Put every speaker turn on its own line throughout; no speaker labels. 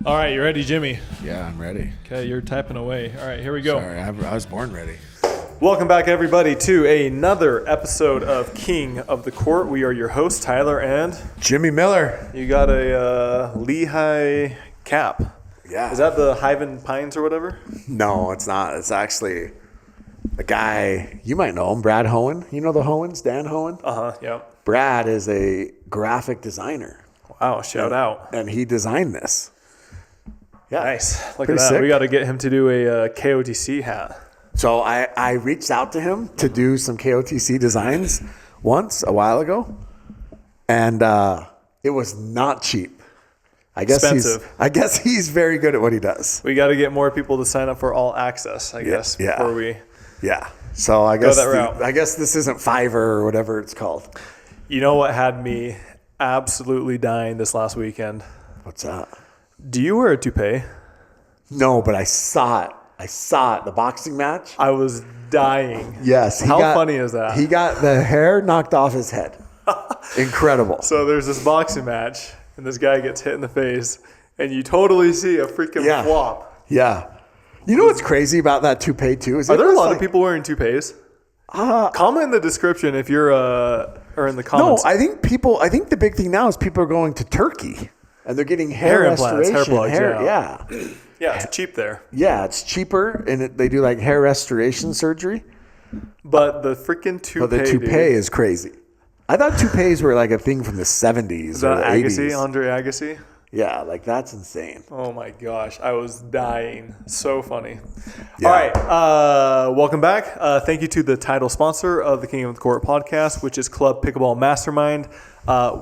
All right, you ready, Jimmy?
Yeah, I'm ready.
Okay, you're typing away. All right, here we go.
Sorry, I was born ready.
Welcome back, everybody, to another episode of King of the Court. We are your hosts, Tyler and
Jimmy Miller.
you got a Lehigh cap.
Yeah.
Is that the Hyven Pines or whatever?
No, it's not. It's actually a guy, you might know him, Brad Hohen. You know the Hohens, Dan Hohen?
Yeah.
Brad is a graphic designer.
Wow, shout out.
And he designed this. Yeah.
Nice. Look
Pretty
at that.
sick.
We got to get him to do a KOTC hat.
So I reached out to him to do some KOTC designs once, a while ago. And it was not cheap. I guess he's very good at what he does.
We got to get more people to sign up for all access, I guess, before we
Yeah. So I guess
that route.
I guess this isn't Fiverr or whatever it's called.
You know what had me absolutely dying this last weekend?
What's that?
Do you wear a toupee?
No, but I saw it. The boxing match.
I was dying.
Yes.
How funny is that?
He got the hair knocked off his head. Incredible.
So there's this boxing match, and this guy gets hit in the face, and you totally see a freaking flop.
Yeah. You know what's crazy about that toupee too?
Are there a lot of people wearing toupees? Comment in the description if you're or in the comments.
No, I think the big thing now is people are going to Turkey and they're getting hair
implants,
restoration.
hair plugs.
Yeah.
Yeah, it's cheap there.
Yeah, it's cheaper and they do like hair restoration surgery.
But the freaking toupee.
But the toupee is crazy. I thought toupees were like a thing from the 70s
Is
or
that
the
Agassi,
80s.
Andre Agassi?
Yeah, like that's insane.
Oh my gosh, I was dying. So funny.
Yeah.
All right, welcome back. Thank you to the title sponsor of the King of the Court podcast, which is Club Pickleball Mastermind.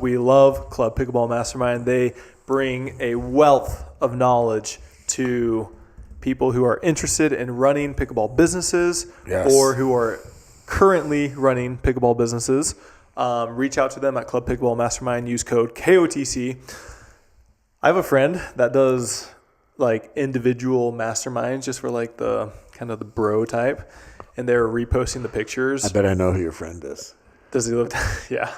We love Club Pickleball Mastermind. They bring a wealth of knowledge to people who are interested in running pickleball businesses or who are currently running pickleball businesses. Reach out to them at Club Pickleball Mastermind. Use code KOTC. I have a friend that does like individual masterminds just for like the kind of the bro type, and they're reposting the pictures.
I bet I know who your friend is.
Does he live? Yeah,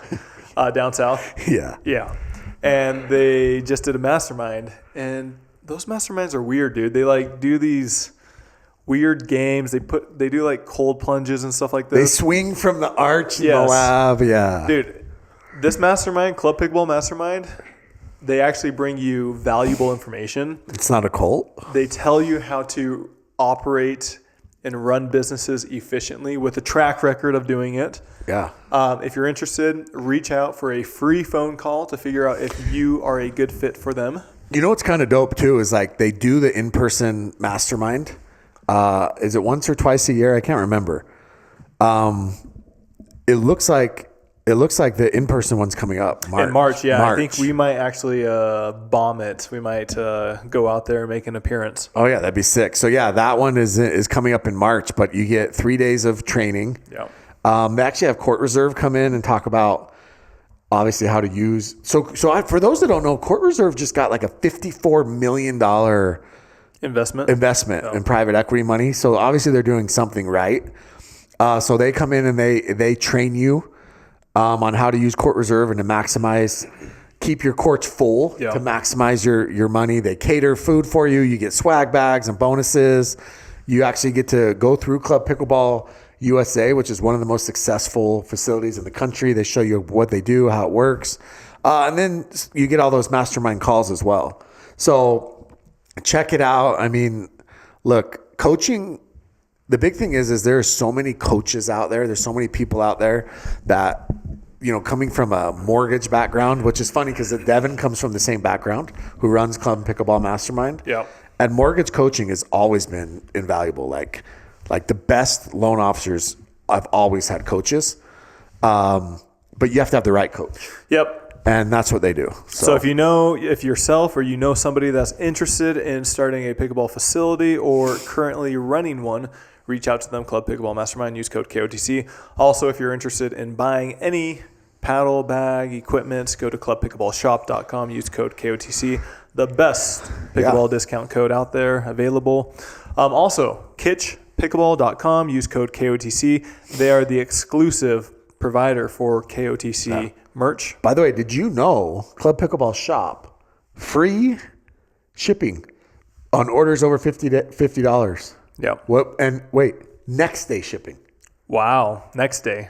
down south.
Yeah.
Yeah, and they just did a mastermind, and those masterminds are weird, dude. They like do these weird games. They do like cold plunges and stuff like this.
They swing from the arch in the lab. Yeah,
dude. This mastermind, Club Pickleball Mastermind. They actually bring you valuable information.
It's not a cult.
They tell you how to operate and run businesses efficiently with a track record of doing it.
Yeah.
If you're interested, reach out for a free phone call to figure out if you are a good fit for them.
You know what's kind of dope too is like they do the in-person mastermind. Is it once or twice a year? I can't remember. It looks like the in-person one's coming up.
In March, yeah. March. I think we might actually bomb it. We might go out there and make an appearance.
Oh, yeah, that'd be sick. So, yeah, that one is coming up in March, but you get 3 days of training.
Yeah.
They actually have Court Reserve come in and talk about, obviously, how to use. So for those that don't know, Court Reserve just got like a $54 million investment in private equity money. So, obviously, they're doing something right. So, they come in and they train you on how to use Court Reserve and to keep your courts full to maximize your money. They cater food for you. You get swag bags and bonuses. You actually get to go through Club Pickleball USA, which is one of the most successful facilities in the country. They show you what they do, how it works. And then you get all those mastermind calls as well. So check it out. I mean, look, coaching, the big thing is there's so many coaches out there. There's so many people out there that, coming from a mortgage background, which is funny because Devin comes from the same background, who runs Club Pickleball Mastermind.
Yeah.
And mortgage coaching has always been invaluable. Like the best loan officers, I've always had coaches. But you have to have the right coach.
Yep.
And that's what they do.
So if yourself or somebody that's interested in starting a pickleball facility or currently running one, reach out to them, Club Pickleball Mastermind, use code KOTC. Also, if you're interested in buying any paddle, bag, equipment, go to clubpickleballshop.com, use code KOTC. The best pickleball discount code out there available. Also, kitchpickleball.com, use code KOTC. They are the exclusive provider for KOTC merch.
By the way, did you know Club Pickleball Shop, free shipping on orders over $50.
Yeah.
What? And wait, next day shipping.
Wow. Next day.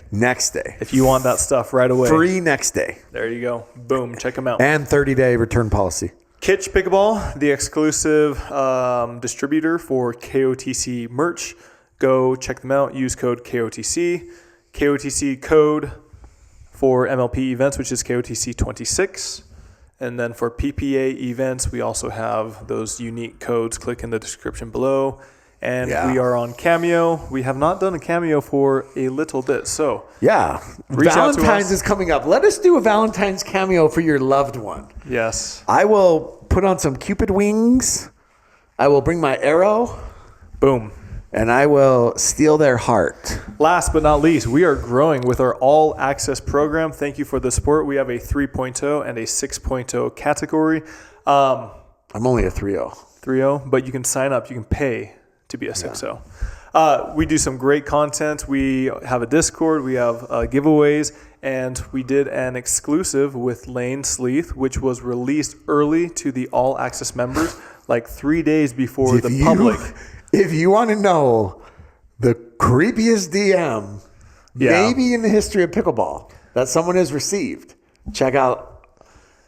If
you want that stuff right away.
Free next day.
There you go. Boom. Check them out.
And 30-day return policy.
Kitsch Pickleball, the exclusive distributor for KOTC merch. Go check them out. Use code KOTC. KOTC code for MLP events, which is KOTC26. And then for PPA events, we also have those unique codes. Click in the description below. And we are on Cameo. We have not done a Cameo for a little bit. So
Valentine's is coming up. Let us do a Valentine's Cameo for your loved one.
Yes.
I will put on some Cupid wings. I will bring my arrow.
Boom.
And I will steal their heart.
Last but not least, we are growing with our All Access program. Thank you for the support. We have a 3.0 and a 6.0 category.
I'm only a 3.0.
3.0, but you can sign up. You can pay to be a 6.0. We do some great content. We have a Discord. We have giveaways. And we did an exclusive with Layne Sleeth, which was released early to the All Access members, like 3 days before the public.
If you want to know the creepiest DM, maybe in the history of pickleball, that someone has received, check out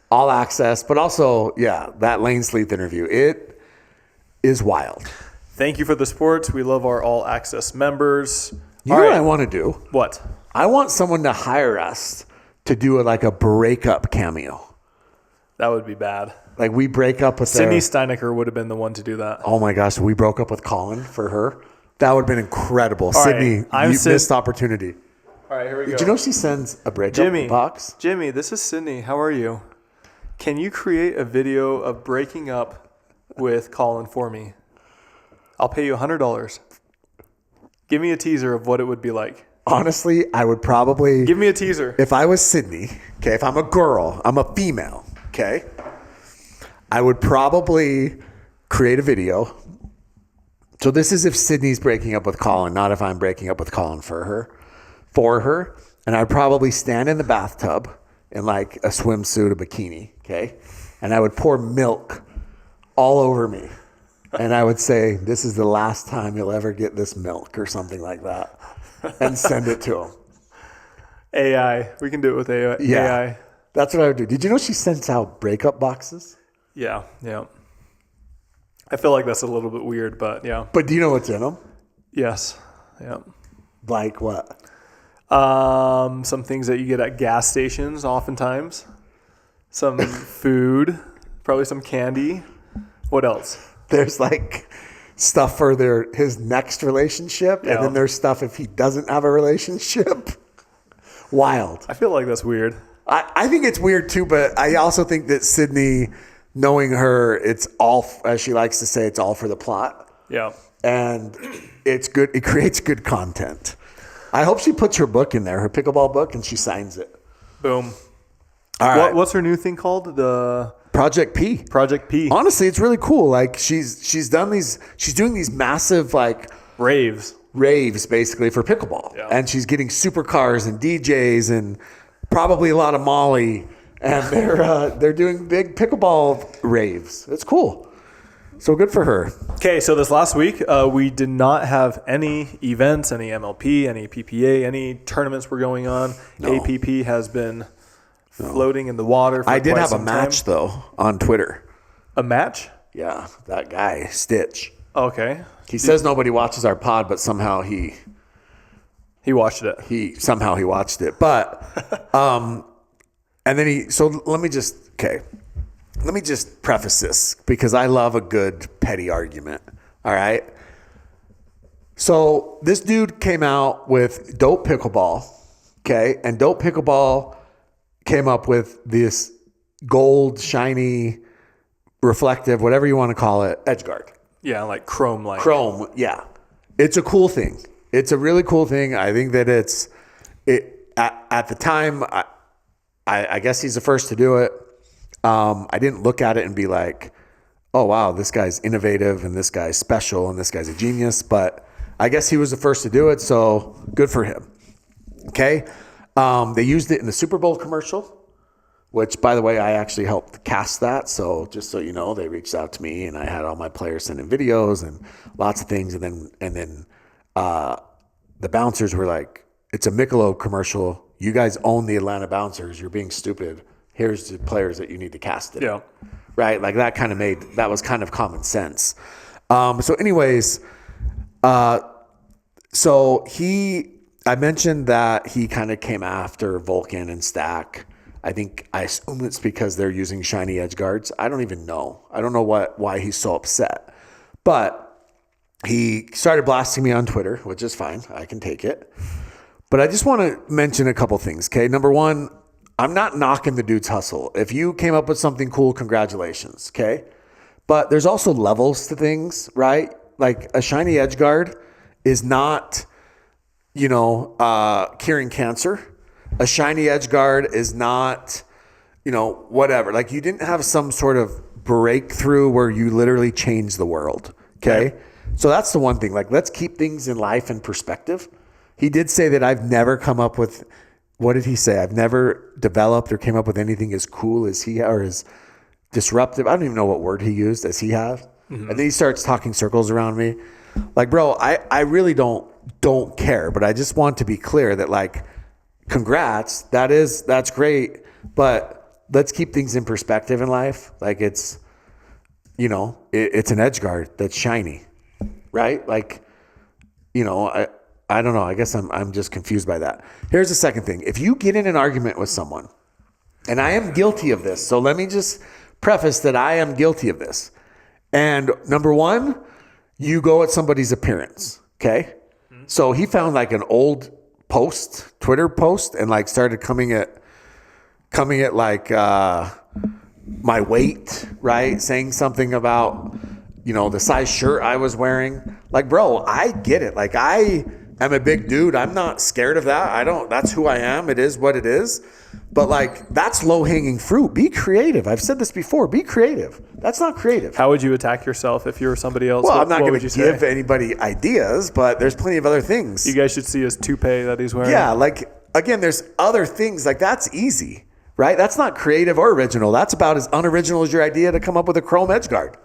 All Access. But also, that Layne Sleeth interview. It is wild.
Thank you for the support. We love our All Access members.
You know what I want to do?
What?
I want someone to hire us to do a breakup Cameo.
That would be bad.
Like we break up with
Sydney Steinecker would have been the one to do that.
Oh my gosh, we broke up with Colin for her. That would have been incredible. Sydney, you missed opportunity.
All right, here we go.
Did you know she sends a breakup box?
Jimmy, this is Sydney. How are you? Can you create a video of breaking up with Colin for me? I'll pay you $100. Give me a teaser of what it would be like.
Honestly, I would probably...
Give me a teaser.
If I was Sydney, okay, if I'm a girl, I'm a female, okay, I would probably create a video. So this is if Sydney's breaking up with Colin, not if I'm breaking up with Colin for her. And I'd probably stand in the bathtub in like a swimsuit, a bikini, okay? And I would pour milk all over me. And I would say, this is the last time you'll ever get this milk or something like that. And send it to him.
AI. We can do it with AI.
Yeah. That's what I would do. Did you know she sends out breakup boxes?
Yeah. I feel like that's a little bit weird, but yeah.
But do you know what's in them?
Yes. Yeah.
Like what?
Some things that you get at gas stations oftentimes. Some food. Probably some candy. What else?
There's like stuff for his next relationship, and then there's stuff if he doesn't have a relationship. Wild.
I feel like that's weird.
I think it's weird too, but I also think that Sydney, knowing her, it's all, as she likes to say, it's all for the plot.
Yeah.
And it's good. It creates good content. I hope she puts her book in there, her pickleball book, and she signs it.
Boom.
All right.
What's her new thing called? The
Project P.
Project P.
Honestly, it's really cool. Like she's doing these massive like
raves
basically for pickleball. Yeah. And she's getting supercars and DJs and probably a lot of Molly, and they're doing big pickleball raves. It's cool. So good for her.
Okay, so this last week, we did not have any events, any MLP, any PPA, any tournaments were going on. No. APP has been floating in the water for
I did
quite
have
some
a match, though, on Twitter.
A match?
Yeah, that guy, Stitch.
Okay.
He says nobody watches our pod, but somehow he
watched it.
He watched it. But, and then let me just preface this because I love a good petty argument. All right. So this dude came out with Dope Pickleball. Okay. And Dope Pickleball came up with this gold, shiny, reflective, whatever you want to call it, edge guard.
Yeah. Like chrome.
Chrome. Yeah. It's a cool thing. It's a really cool thing. I think that at the time, I guess he's the first to do it. I didn't look at it and be like, oh, wow, this guy's innovative and this guy's special and this guy's a genius. But I guess he was the first to do it, so good for him. Okay? They used it in the Super Bowl commercial. which, by the way, I actually helped cast that. So just so you know, they reached out to me, and I had all my players sending videos and lots of things. And then the bouncers were like, "It's a Michelob commercial. You guys own the Atlanta Bouncers. You're being stupid. Here's the players that you need to cast it."
Yeah.
Right? Like that was kind of common sense. So anyways, so I mentioned that he kind of came after Vulcan and Stack. I assume it's because they're using shiny edge guards. I don't even know. I don't know why he's so upset. But he started blasting me on Twitter, which is fine. I can take it. But I just want to mention a couple things, okay? Number one, I'm not knocking the dude's hustle. If you came up with something cool, congratulations, okay? But there's also levels to things, right? Like a shiny edge guard is not, curing cancer. A shiny edge guard is not, whatever. Like you didn't have some sort of breakthrough where you literally changed the world, okay? So that's the one thing. Like let's keep things in life in perspective. He did say that I've never come up with, what did he say? I've never developed or came up with anything as cool as he or as disruptive. I don't even know what word he used as he has. Mm-hmm. And then he starts talking circles around me. Like, bro, I really don't care, but I just want to be clear that like, congrats, that's great, but let's keep things in perspective in life. Like it's, it's an edge guard that's shiny, right? Like, I don't know. I guess I'm just confused by that. Here's the second thing. If you get in an argument with someone, and I am guilty of this, so let me just preface that I am guilty of this. And number one, you go at somebody's appearance, okay? Mm-hmm. So he found like an old Twitter post, and like started coming at like my weight, right? Saying something about, the size shirt I was wearing. Like, bro, I get it. Like I am a big dude. I'm not scared of that. That's who I am. It is what it is. But like, that's low hanging fruit. Be creative. I've said this before. Be creative. That's not creative.
How would you attack yourself if you were somebody else?
Well, I'm not going to give anybody ideas, but there's plenty of other things.
You guys should see his toupee that he's wearing.
Yeah. Like, again, there's other things. Like, that's easy, right? That's not creative or original. That's about as unoriginal as your idea to come up with a chrome edge guard,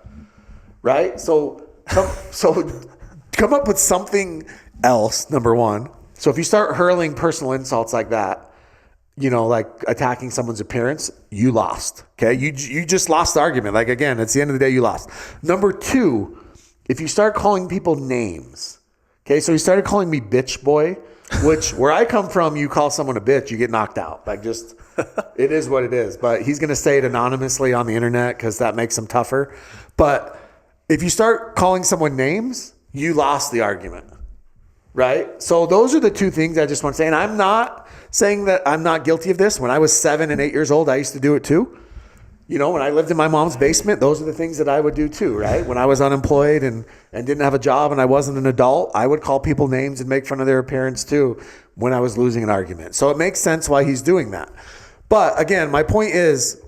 right? So come up with something else, number one. So if you start hurling personal insults like that, like attacking someone's appearance, you lost. Okay. You just lost the argument. Like, again, it's the end of the day, you lost. Number two, if you start calling people names, okay. So he started calling me bitch boy, which where I come from, you call someone a bitch, you get knocked out. Like just, it is what it is, but he's going to say it anonymously on the internet because that makes him tougher. But if you start calling someone names, you lost the argument. Right? So those are the two things I just want to say. And I'm not saying that I'm not guilty of this. When I was 7 and 8 years old, I used to do it too. When I lived in my mom's basement, those are the things that I would do too, right? When I was unemployed and didn't have a job and I wasn't an adult, I would call people names and make fun of their appearance too when I was losing an argument. So it makes sense why he's doing that. But again, my point is,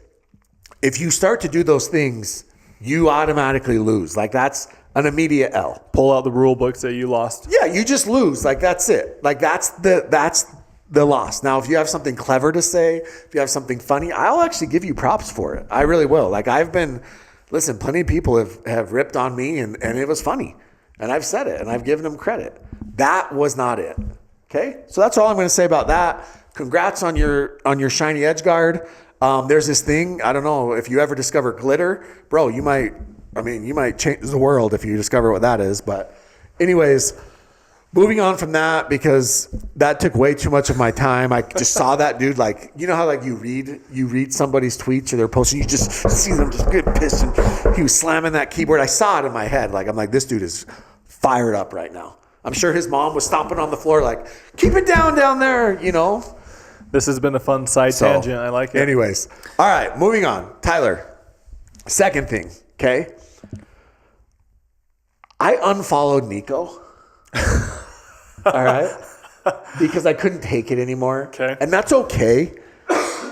if you start to do those things, you automatically lose. Like that's an immediate L.
Pull out the rule book, say you lost.
Yeah, you just lose. Like that's it. Like that's the loss. Now, if you have something clever to say, if you have something funny, I'll actually give you props for it. I really will. Like plenty of people have ripped on me and it was funny. And I've said it and I've given them credit. That was not it. Okay? So that's all I'm going to say about that. Congrats on your shiny edge guard. There's this thing, I don't know, if you ever discover glitter, bro, you might change the world if you discover what that is. But anyways, moving on from that, because that took way too much of my time. I just saw that dude, like, how like you read somebody's tweets or they're posting, you just see them just get pissed, and he was slamming that keyboard. I saw it in my head. Like, I'm like, this dude is fired up right now. I'm sure his mom was stomping on the floor like, keep it down there,
This has been a fun side tangent. I like it.
Anyways. All right, moving on. Tyler, second thing, okay? I unfollowed Nico. All right? Because I couldn't take it anymore.
Okay.
And that's okay.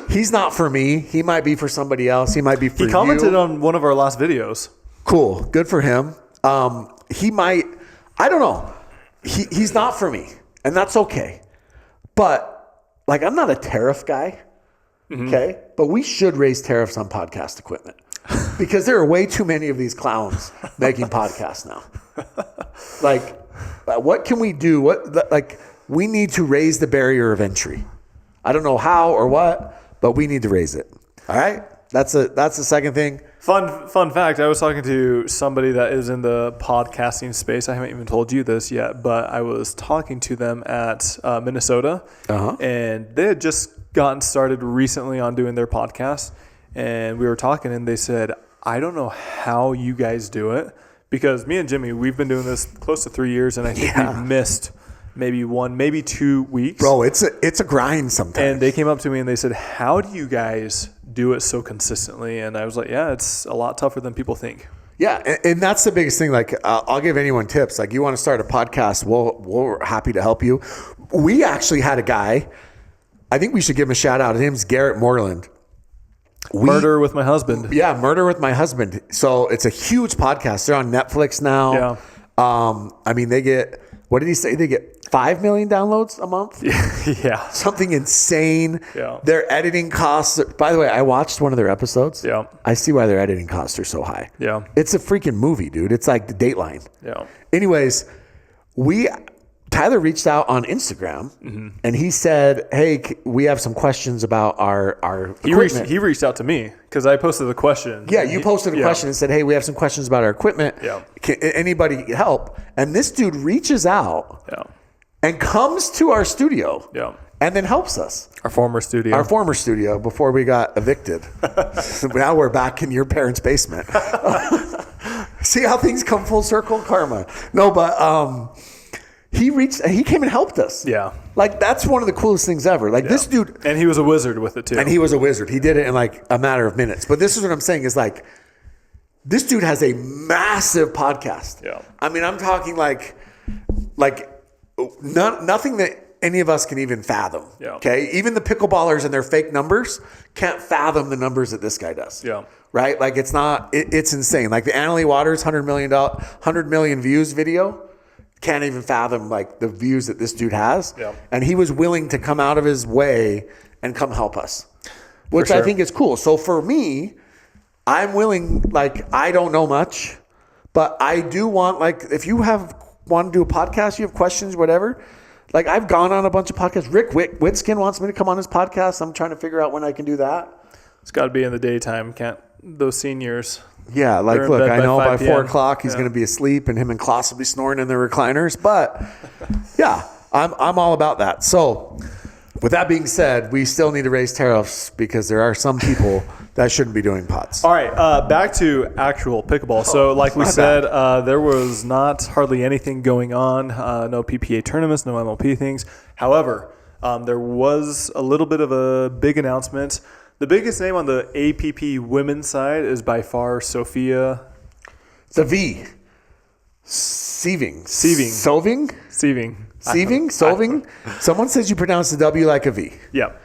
He's not for me. He might be for somebody else. He might be for you.
He commented on one of our last videos.
Cool. Good for him. He might, I don't know. He's not for me. And that's okay. But, like, I'm not a tariff guy. Okay. But we should raise tariffs on podcast equipment because there are way too many of these clowns making podcasts now. Like, what can we do? We need to raise the barrier of entry. I don't know how or what, but we need to raise it. All right. That's the second thing.
Fun fact. I was talking to somebody that is in the podcasting space. I haven't even told you this yet, but I was talking to them at Minnesota, and they had just gotten started recently on doing their podcast. And we were talking, and they said, I don't know how you guys do it, because me and Jimmy, we've been doing this close to 3 years, and I think we've missed maybe 1, maybe 2 weeks.
Bro, it's a grind sometimes.
And they came up to me and they said, how do you guys do it so consistently? And I was like, yeah, it's a lot tougher than people think.
Yeah, and that's the biggest thing. Like, I'll give anyone tips. Like, you want to start a podcast, we're happy to help you. We actually had a guy, I think we should give him a shout out. His name's Garrett Moreland.
Murder with My Husband.
Yeah, Murder with My Husband. So it's a huge podcast. They're on Netflix now.
Yeah.
I mean, they get, what did he say? They get 5 million downloads a month?
Yeah.
Something insane.
Yeah.
Their editing costs. By the way, I watched one of their episodes.
Yeah.
I see why their editing costs are so high.
Yeah.
It's a freaking movie, dude. It's like the Dateline.
Yeah.
Anyways, Tyler reached out on Instagram and he said, hey, we have some questions about our equipment.
He reached out to me because I posted the question.
Yeah, you posted a question and said, hey, we have some questions about our equipment.
Yeah.
Can anybody help? And this dude reaches out and comes to our studio and then helps us.
Our former studio
Before we got evicted. So now we're back in your parents' basement. See how things come full circle? Karma. No, but he came and helped us.
Yeah.
Like, that's one of the coolest things ever. Like, this dude.
And he was a wizard with it too.
And he was a wizard. He did it in like a matter of minutes. But this is what I'm saying is like, this dude has a massive podcast.
Yeah.
I mean, I'm talking like nothing that any of us can even fathom.
Yeah.
Okay. Even the pickleballers and their fake numbers can't fathom the numbers that this guy does.
Yeah.
Right. Like, it's insane. Like the Annalee Waters $100 million views video. Can't even fathom like the views that this dude has.
Yeah.
And he was willing to come out of his way and come help us, which
sure.
I think is cool. So for me, I'm willing, like, I don't know much, but I do want, like, if you want to do a podcast, you have questions, whatever. Like, I've gone on a bunch of podcasts. Rick Witskin wants me to come on his podcast. I'm trying to figure out when I can do that.
It's got to be in the daytime. Can't those seniors?
Yeah, like, look, I know by 4 o'clock he's going to be asleep and him and Klaus will be snoring in their recliners. But, yeah, I'm all about that. So, with that being said, we still need to raise tariffs because there are some people that shouldn't be doing pots.
All right, back to actual pickleball. So, like we said, there was not hardly anything going on. No PPA tournaments, no MLP things. However, there was a little bit of a big announcement. The biggest name on the APP women's side is by far Sofia.
The V. Sewing. Someone says you pronounce the W like a V.
Yeah.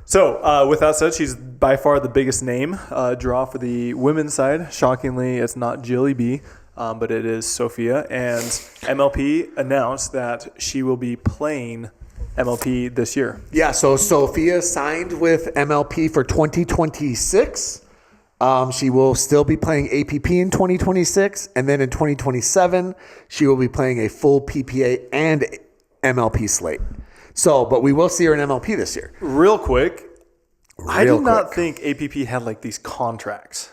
So with that said, she's by far the biggest name draw for the women's side. Shockingly, it's not Jilly B, but it is Sofia. And MLP announced that she will be playing MLP this year.
Yeah, so Sofia signed with MLP for 2026. She will still be playing APP in 2026. And then in 2027, she will be playing a full PPA and MLP slate. So, but we will see her in MLP this year.
Real quick, I did not think APP had like these contracts.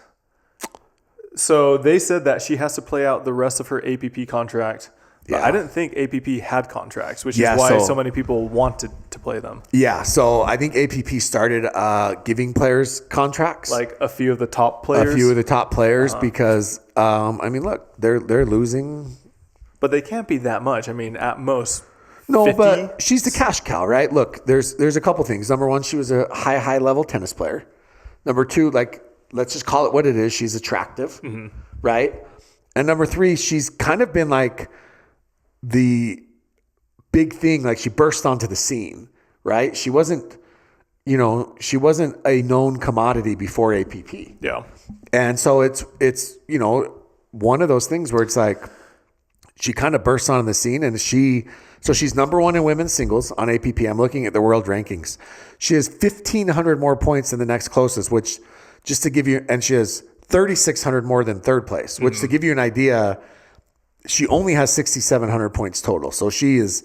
So they said that she has to play out the rest of her APP contract. But I didn't think APP had contracts, which is why so many people wanted to play them.
Yeah, so I think APP started giving players contracts.
Like a few of the top players?
A few of the top players because, I mean, look, they're losing.
But they can't be that much. I mean, at most,
no,
50?
But she's the cash cow, right? Look, there's a couple things. Number one, she was a high level tennis player. Number two, like, let's just call it what it is. She's attractive, right? And number three, she's kind of been like the big thing, like she burst onto the scene, right? She wasn't a known commodity before APP.
Yeah.
And so it's one of those things where it's like she kind of bursts onto the scene and she So she's number 1 in women's singles on APP. I'm looking at the world rankings. She has 1,500 more points than the next closest, which just to give you, and she has 3,600 more than third place, which to give you an idea, she only has 6,700 points total. So she is,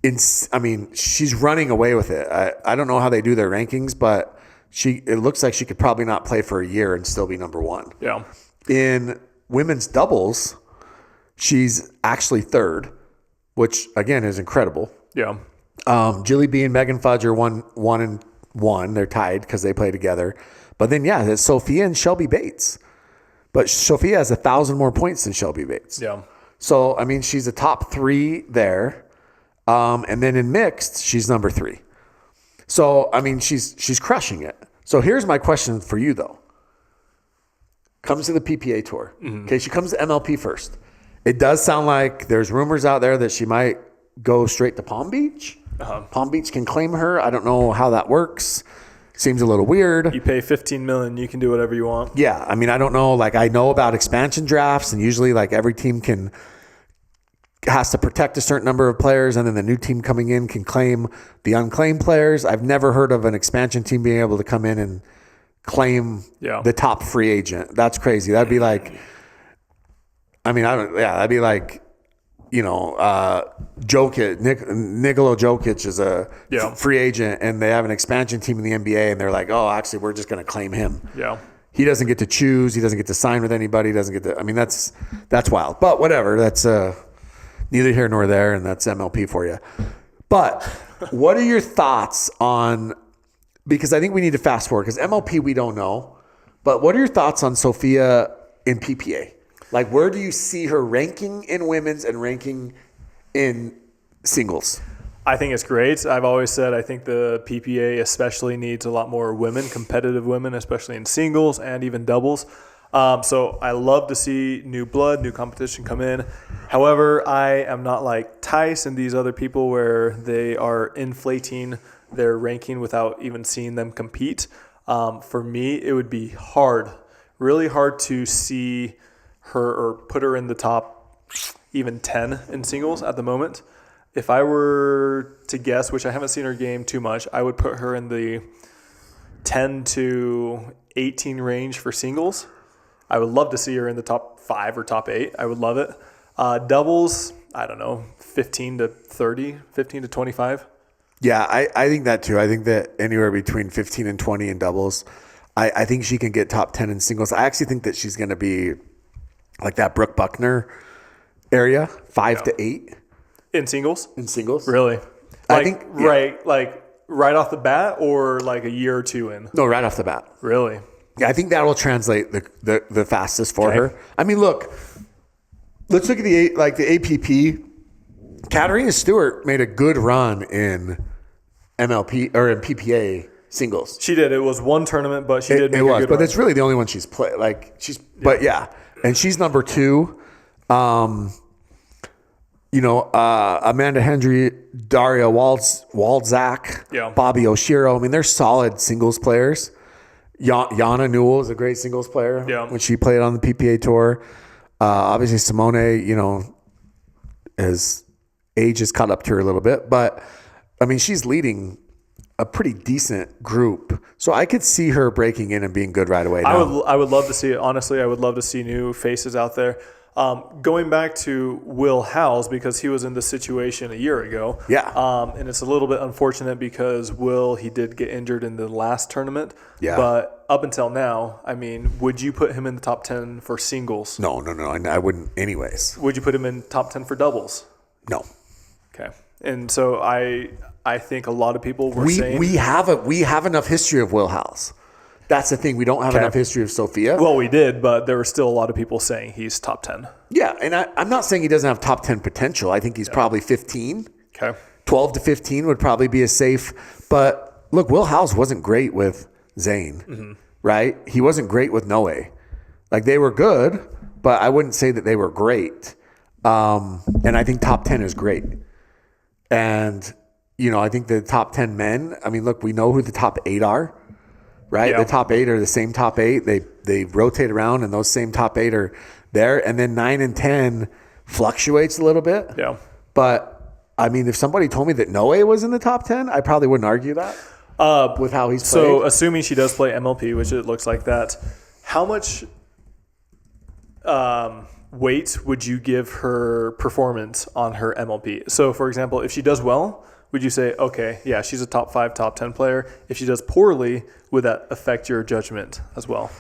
she's running away with it. I don't know how they do their rankings, but it looks like she could probably not play for a year and still be number 1.
Yeah.
In women's doubles, she's actually third, which again is incredible.
Yeah.
Jilly B and Megan Fudge are 1-1. They're tied because they play together. But then, it's Sophia and Shelby Bates. But Sophia has 1,000 more points than Shelby Bates.
Yeah.
So, she's a top 3 there. And then in mixed, she's number 3. So, she's crushing it. So here's my question for you, though. Comes to the PPA tour. Okay, she comes to MLP first. It does sound like there's rumors out there that she might go straight to Palm Beach. Palm Beach can claim her. I don't know how that works. Seems a little weird.
You pay $15 million, you can do whatever you want.
Yeah, I don't know. Like, I know about expansion drafts, and usually, like, every team has to protect a certain number of players, and then the new team coming in can claim the unclaimed players. I've never heard of an expansion team being able to come in and claim the top free agent. That's crazy. That'd be like, that'd be like, Jokic, Nikola Jokic is a free agent, and they have an expansion team in the NBA, and they're like, oh, actually, we're just going to claim him.
Yeah.
He doesn't get to choose. He doesn't get to sign with anybody. He doesn't get to, that's wild. But whatever. That's neither here nor there, and that's MLP for you. But what are your thoughts on, because I think we need to fast forward, because MLP we don't know, but what are your thoughts on Sofia in PPA? Like, where do you see her ranking in women's and ranking in singles?
I think it's great. I've always said I think the PPA especially needs a lot more women, competitive women, especially in singles and even doubles. So I love to see new blood, new competition come in. However, I am not like Tice and these other people where they are inflating their ranking without even seeing them compete. For me, it would be really hard to see her or put her in the top even 10 in singles at the moment. If I were to guess, which I haven't seen her game too much, I would put her in the 10 to 18 range for singles. I would love to see her in the top 5 or top 8. I would love it. Doubles, I don't know, 15 to 30, 15 to 25.
Yeah, I think that too. I think that anywhere between 15 and 20 in doubles. I think she can get top 10 in singles. I actually think that she's going to be like that Brooke Buckner area, 5 to 8.
In singles?
In singles.
Really?
I think
right off the bat or like a year or two in?
No, right off the bat.
Really?
Yeah, I think that will translate the fastest for her. Look, let's look at the APP. Katarina Stewart made a good run in MLP or in PPA singles.
She did. It was one tournament, but she did make a good
but
run.
it's really the only one she's played. But and she's number 2. Amanda Hendry, Daria Waldzak, Bobby Oshiro. They're solid singles players. Yana Newell is a great singles player when she played on the PPA tour. Obviously, Simone, as age has caught up to her a little bit. But, she's leading a pretty decent group. So I could see her breaking in and being good right away.
I would love to see it. Honestly, I would love to see new faces out there. Going back to Will Howes, because he was in this situation a year ago.
Yeah.
And it's a little bit unfortunate because he did get injured in the last tournament.
Yeah.
But up until now, would you put him in the top 10 for singles?
No. I wouldn't anyways.
Would you put him in top 10 for doubles?
No.
Okay. And so I think a lot of people were saying.
We have enough history of Will Howes. That's the thing. We don't have enough history of Sofia.
Well, we did, but there were still a lot of people saying he's top 10.
Yeah, and I'm not saying he doesn't have top 10 potential. I think he's probably 15.
Okay.
12 to 15 would probably be a safe. But look, Will Howes wasn't great with Zane, right? He wasn't great with Noe. Like, they were good, but I wouldn't say that they were great. And I think top 10 is great. And, I think the top 10 men, look, we know who the top 8 are. Right? Yeah. The top 8 are the same top 8. They rotate around, and those same top 8 are there. And then 9 and 10 fluctuates a little bit.
Yeah.
But I mean, if somebody told me that Noe was in the top 10, I probably wouldn't argue that with how he's played.
So assuming she does play MLP, which it looks like that, how much weight would you give her performance on her MLP? So, for example, if she does well, would you say, okay, yeah, she's a top 5, top 10 player? If she does poorly, would that affect your judgment as well?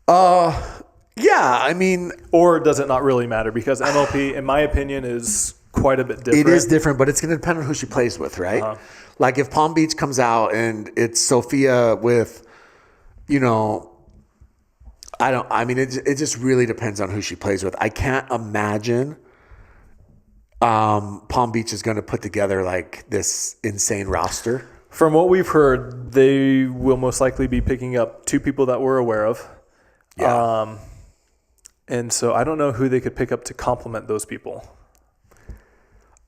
Yeah, I mean...
Or does it not really matter? Because MLP, in my opinion, is quite a bit different.
It is different, but it's going to depend on who she plays with, right? Uh-huh. Like if Palm Beach comes out and it's Sofia with, you know... It just really depends on who she plays with. I can't imagine Palm Beach is going to put together like this insane roster.
From what we've heard, they will most likely be picking up 2 people that we're aware of. Yeah. And so I don't know who they could pick up to complement those people.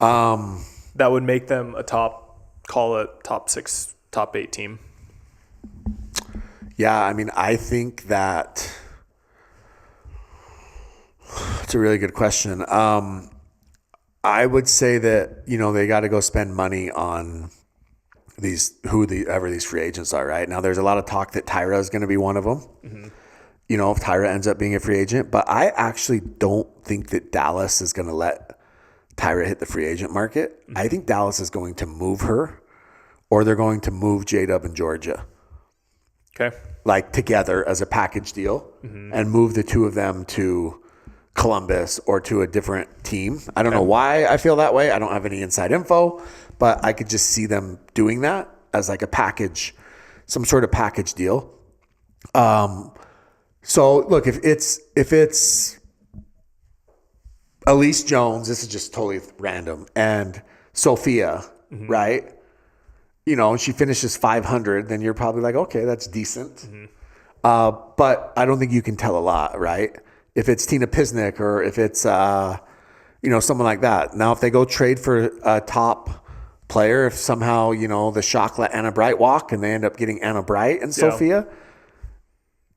That would make them a top 6, top 8 team.
Yeah, I mean, I think that it's a really good question. I would say that, you know, they got to go spend money on these free agents are, right? Now, there's a lot of talk that Tyra is going to be one of them. Mm-hmm. You know, if Tyra ends up being a free agent. But I actually don't think that Dallas is going to let Tyra hit the free agent market. Mm-hmm. I think Dallas is going to move her, or they're going to move J-Dub and Georgia.
Okay.
Like together as a package deal, mm-hmm. and move the 2 of them to Columbus or to a different team. I don't know why I feel that way. I don't have any inside info, but I could just see them doing that as like a package, some sort of package deal. So look, if it's Elise Jones, this is just totally random, and Sofia, mm-hmm. right? You know, she finishes 500, then you're probably like, okay, that's decent. Mm-hmm. But I don't think you can tell a lot, right? If it's Tina Pisnik or if it's, someone like that. Now, if they go trade for a top player, if somehow, you know, the Shock let Anna Bright walk and they end up getting Anna Bright and Sofia,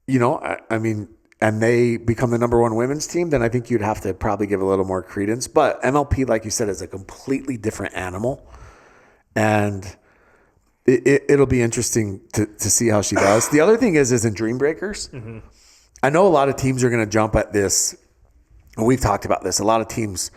you know, I mean, and they become the number 1 women's team, then I think you'd have to probably give a little more credence. But MLP, like you said, is a completely different animal. And it'll be interesting to see how she does. The other thing is in Dream Breakers, mm-hmm. I know a lot of teams are going to jump at this. And we've talked about this. A lot of teams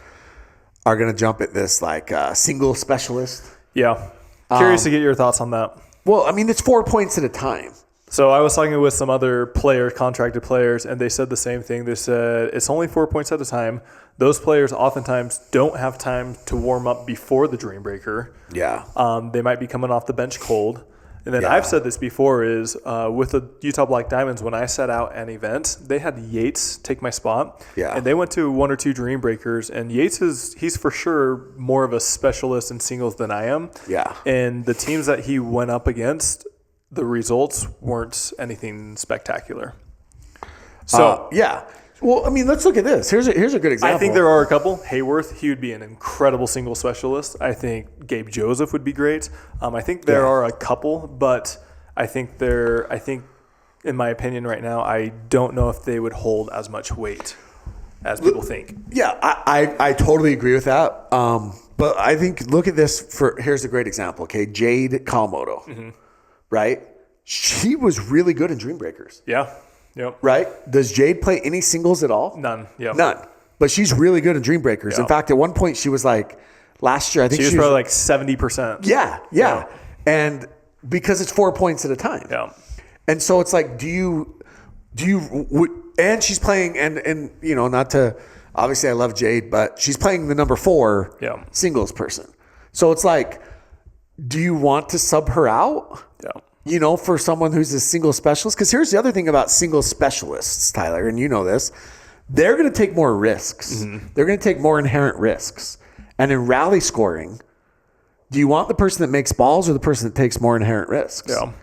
are going to jump at this like single specialist.
Yeah. Curious to get your thoughts on that.
Well, I mean, it's 4 points at a time.
So I was talking with some other contracted players, and they said the same thing. They said it's only 4 points at a time. Those players oftentimes don't have time to warm up before the Dream Breaker.
Yeah.
They might be coming off the bench cold. And then I've said this before is with the Utah Black Diamonds, when I set out an event, they had Yates take my spot.
Yeah.
And they went to 1 or 2 Dream Breakers. And Yates he's for sure more of a specialist in singles than I am.
Yeah.
And the teams that he went up against, the results weren't anything spectacular. So
yeah. Well, I mean, let's look at this. Here's a good example.
I think there are a couple. Hayworth, he would be an incredible single specialist. I think Gabe Joseph would be great. I think there are a couple, but I think in my opinion right now, I don't know if they would hold as much weight as people think.
Yeah, I totally agree with that. But I think, look at this. Here's a great example. Okay, Jade Kawamoto, mm-hmm. right? She was really good in Dream Breakers.
Yeah. Yep.
Right? Does Jade play any singles at all?
None. Yep.
None. But she's really good in Dream Breakers. Yep. In fact, at one point she was like, last year, I think
she was probably like 70%.
Yeah. And because it's 4 points at a time.
Yeah.
And so it's like, and she's playing, and you know, not to, obviously I love Jade, but she's playing the number 4 singles person. So it's like, do you want to sub her out?
Yeah.
You know, for someone who's a single specialist. Because here's the other thing about single specialists, Tyler, and you know this. They're going to take more risks. Mm-hmm. They're going to take more inherent risks. And in rally scoring, do you want the person that makes balls or the person that takes more inherent risks?
Yeah.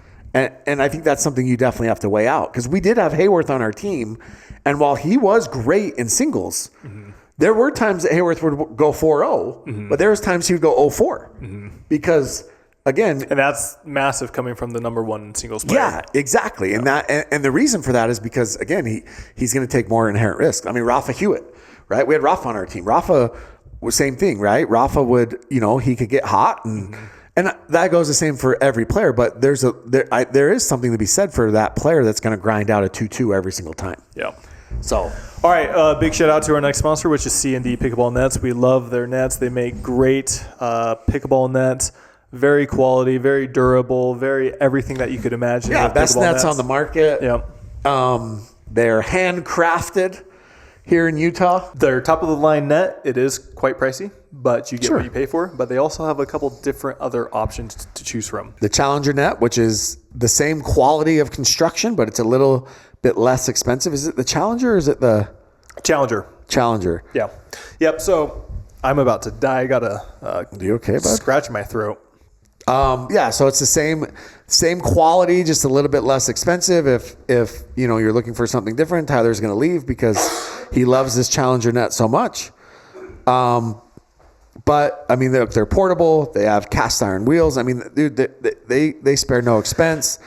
And I think that's something you definitely have to weigh out. Because we did have Hayworth on our team. And while he was great in singles, mm-hmm. there were times that Hayworth would go 4-0. Mm-hmm. But there was times he would go 0-4. Mm-hmm. Because... Again,
and that's massive coming from the number 1 singles player.
Yeah, exactly. Yeah. And the reason for that is because, again, he's going to take more inherent risk. I mean, Rafa Hewitt, right? We had Rafa on our team. Rafa same thing, right? Rafa would, he could get hot and that goes the same for every player, but there is something to be said for that player that's going to grind out a 2-2 every single time.
Yeah.
So,
all right, big shout out to our next sponsor, which is C&D Pickleball Nets. We love their nets. They make great pickleball nets, very quality, very durable, very everything that you could imagine.
Yeah, best nets on the market.
Yep.
They're handcrafted here in Utah.
Their top of the line net, it is quite pricey, but you get what you pay for. But they also have a couple different other options to choose from.
The Challenger net, which is the same quality of construction, but it's a little bit less expensive. Is it the Challenger or is it the
Challenger?
Challenger.
Yeah. Yep. So I'm about to die. I got a
you okay, bud?
Scratch my throat.
Yeah, so it's the same quality, just a little bit less expensive. If you're looking for something different, Tyler's going to leave because he loves this Challenger net so much. But I mean, they're portable. They have cast iron wheels. I mean, dude, they spare no expense.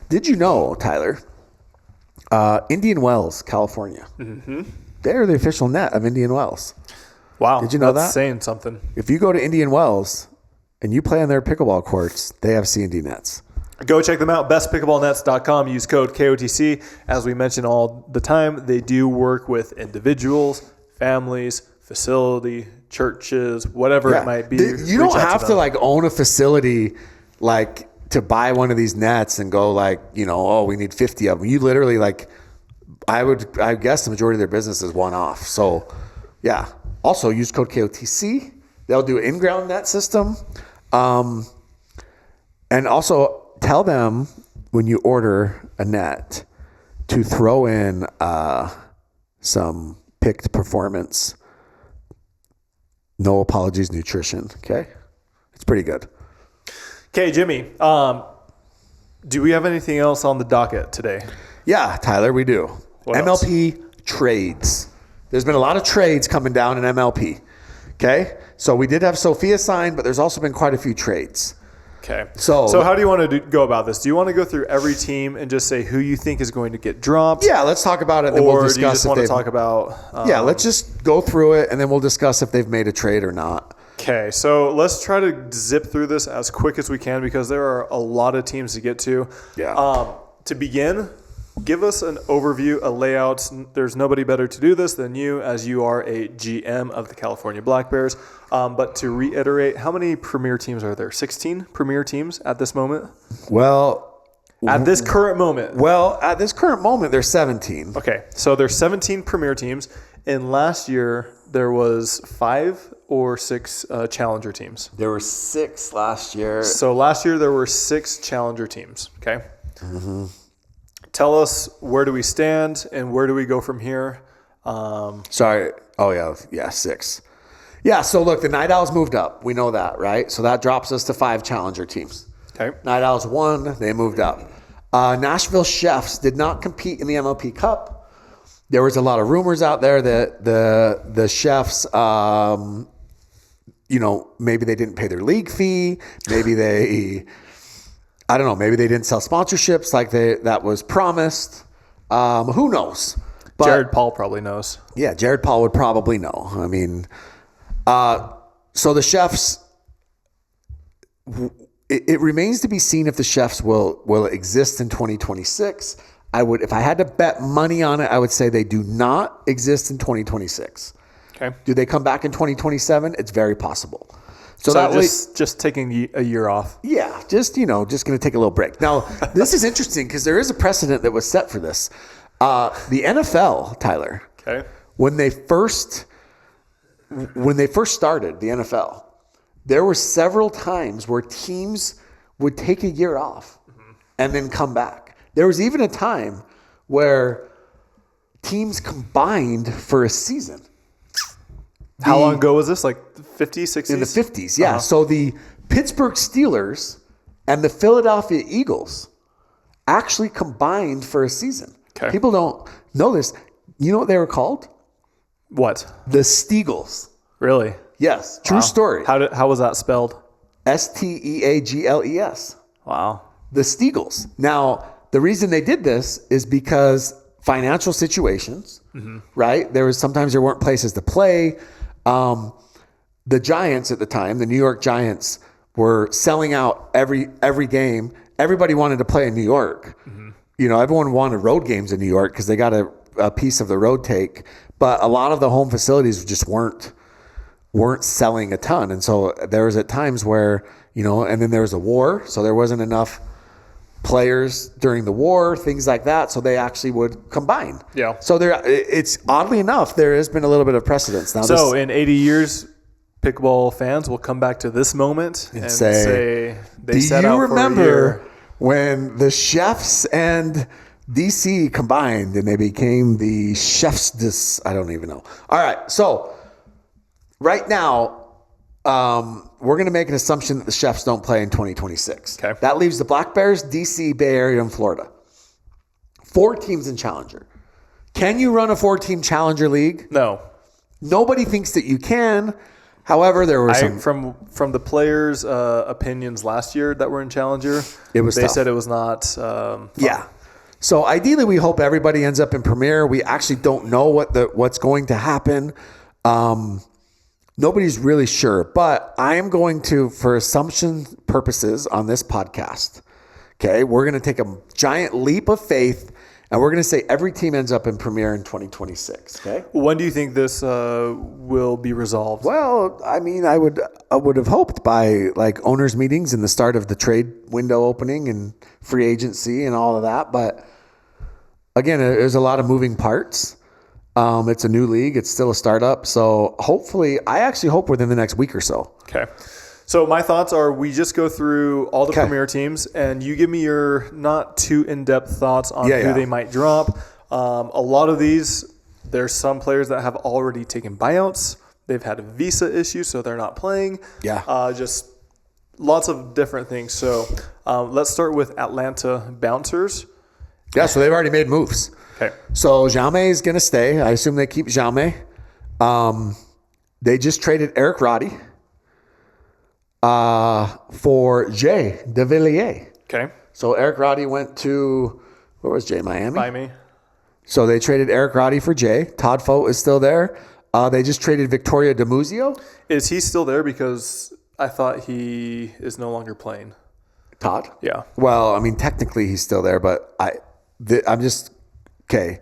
Did you know, Tyler? Indian Wells, California. Mm-hmm. They're the official net of Indian Wells.
Wow,
did you know
that's
that?
Saying something.
If you go to Indian Wells and you play on their pickleball courts, they have C&D nets.
Go check them out, bestpickleballnets.com. Use code KOTC. As we mention all the time, they do work with individuals, families, facility, churches, whatever it might be.
You don't have to like own a facility like to buy one of these nets and go like, we need 50 of them. You literally I guess the majority of their business is one-off. So yeah. Also use code KOTC. They'll do an in-ground net system. And also tell them when you order a net to throw in some picked performance, no apologies nutrition. Okay. It's pretty good.
Okay, Jimmy, do we have anything else on the docket today?
Yeah, Tyler, we do.
What
MLP Trades. There's been a lot of trades coming down in MLP. Okay. So we did have Sofia signed, but there's also been quite a few trades.
Okay. So how do you want to go about this? Do you want to go through every team and just say who you think is going to get dropped?
Yeah, let's talk about it. Then
or
we'll discuss
do you just want to talk about?
Yeah, let's just go through it and then we'll discuss if they've made a trade or not.
Okay, so let's try to zip through this as quick as we can because there are a lot of teams to get to.
Yeah.
To begin, give us an overview, a layout. There's nobody better to do this than you, as you are a GM of the California Black Bears. But to reiterate, how many premier teams are there? 16 premier teams at this moment?
Well,
at this current moment.
At this current moment, there's 17.
Okay, so there's 17 premier teams. And last year, there was 5 or 6 challenger teams.
There were 6 last year.
So last year, there were 6 challenger teams. Okay. Mm-hmm. Tell us, where do we stand and where do we go from here?
Sorry. Oh, yeah. 6. Yeah, so look, the Night Owls moved up. We know that, right? So that drops us to 5 challenger teams.
Okay.
Night Owls won. They moved up. Nashville Chefs did not compete in the MLP Cup. There was a lot of rumors out there that the Chefs, maybe they didn't pay their league fee. Maybe I don't know. Maybe they didn't sell sponsorships like that was promised. Who knows? But,
Jared Paul probably knows.
Yeah, Jared Paul would probably know. I mean, so the Chefs, it remains to be seen if the Chefs will exist in 2026. If I had to bet money on it, I would say they do not exist in 2026.
Okay.
Do they come back in 2027? It's very possible.
So just taking a year off.
Yeah, just going to take a little break. Now, this is interesting because there is a precedent that was set for this. The NFL, Tyler.
Okay.
When they first started the NFL, there were several times where teams would take a year off and then come back. There was even a time where teams combined for a season.
How long ago was this? Like 50s, 60s?
In the 50s, yeah. Uh-huh. So the Pittsburgh Steelers and the Philadelphia Eagles actually combined for a season.
Okay.
People don't know this. You know what they were called?
What?
The Steagles.
Really?
Yes. True story.
How was that spelled?
Steagles.
Wow.
The Steagles. Now, the reason they did this is because financial situations, right? Sometimes there weren't places to play. the Giants at the time, the New York Giants, were selling out every game. Everybody wanted to play in New York. Everyone wanted road games in New York because they got a piece of the road take. But a lot of the home facilities just weren't selling a ton. And so there was at times where, and then there was a war. So there wasn't enough players during the war, things like that. So they actually would combine. Yeah. So it's oddly enough, there has been a little bit of precedence. Now,
so in 80 years, pickleball fans will come back to this moment and say they set out for a year. Do you remember
when the Chefs and DC combined and they became the Chefs? I don't even know. All right. So right now, we're going to make an assumption that the Chefs don't play in 2026. Okay. That leaves the Black Bears, DC, Bay Area, and Florida. 4 teams in Challenger. Can you run a 4-team Challenger league?
No.
Nobody thinks that you can. However, there were some
from the players' opinions last year that were in Challenger.
They
said it was not. Fun.
Yeah. So ideally, we hope everybody ends up in Premier. We actually don't know what's going to happen. Nobody's really sure, but I am going to, for assumption purposes on this podcast, okay, we're going to take a giant leap of faith, and we're going to say every team ends up in Premier in 2026, okay?
When do you think this will be resolved?
Well, I mean, I would have hoped by like owners' meetings and the start of the trade window opening and free agency and all of that, but again, there's a lot of moving parts. It's a new league. It's still a startup. So hopefully, I actually hope within the next week or so.
Okay. So my thoughts are we just go through all the Premier teams and you give me your not too in-depth thoughts on who they might drop. A lot of these, there's some players that have already taken buyouts. They've had a visa issue, so they're not playing. Yeah. Just lots of different things. So let's start with Atlanta Bouncers.
Yeah, so they've already made moves. Okay. So Jaume is going to stay. I assume they keep Jaume. They just traded Eric Roddy for Jay de Villiers.
Okay.
So Eric Roddy went to, where was Jay?
Miami.
So they traded Eric Roddy for Jay. Todd Fote is still there. They just traded Victoria DeMuzio.
Is he still there? Because I thought he is no longer playing.
Todd?
Yeah.
Well, I mean, technically he's still there, but I'm just... Okay,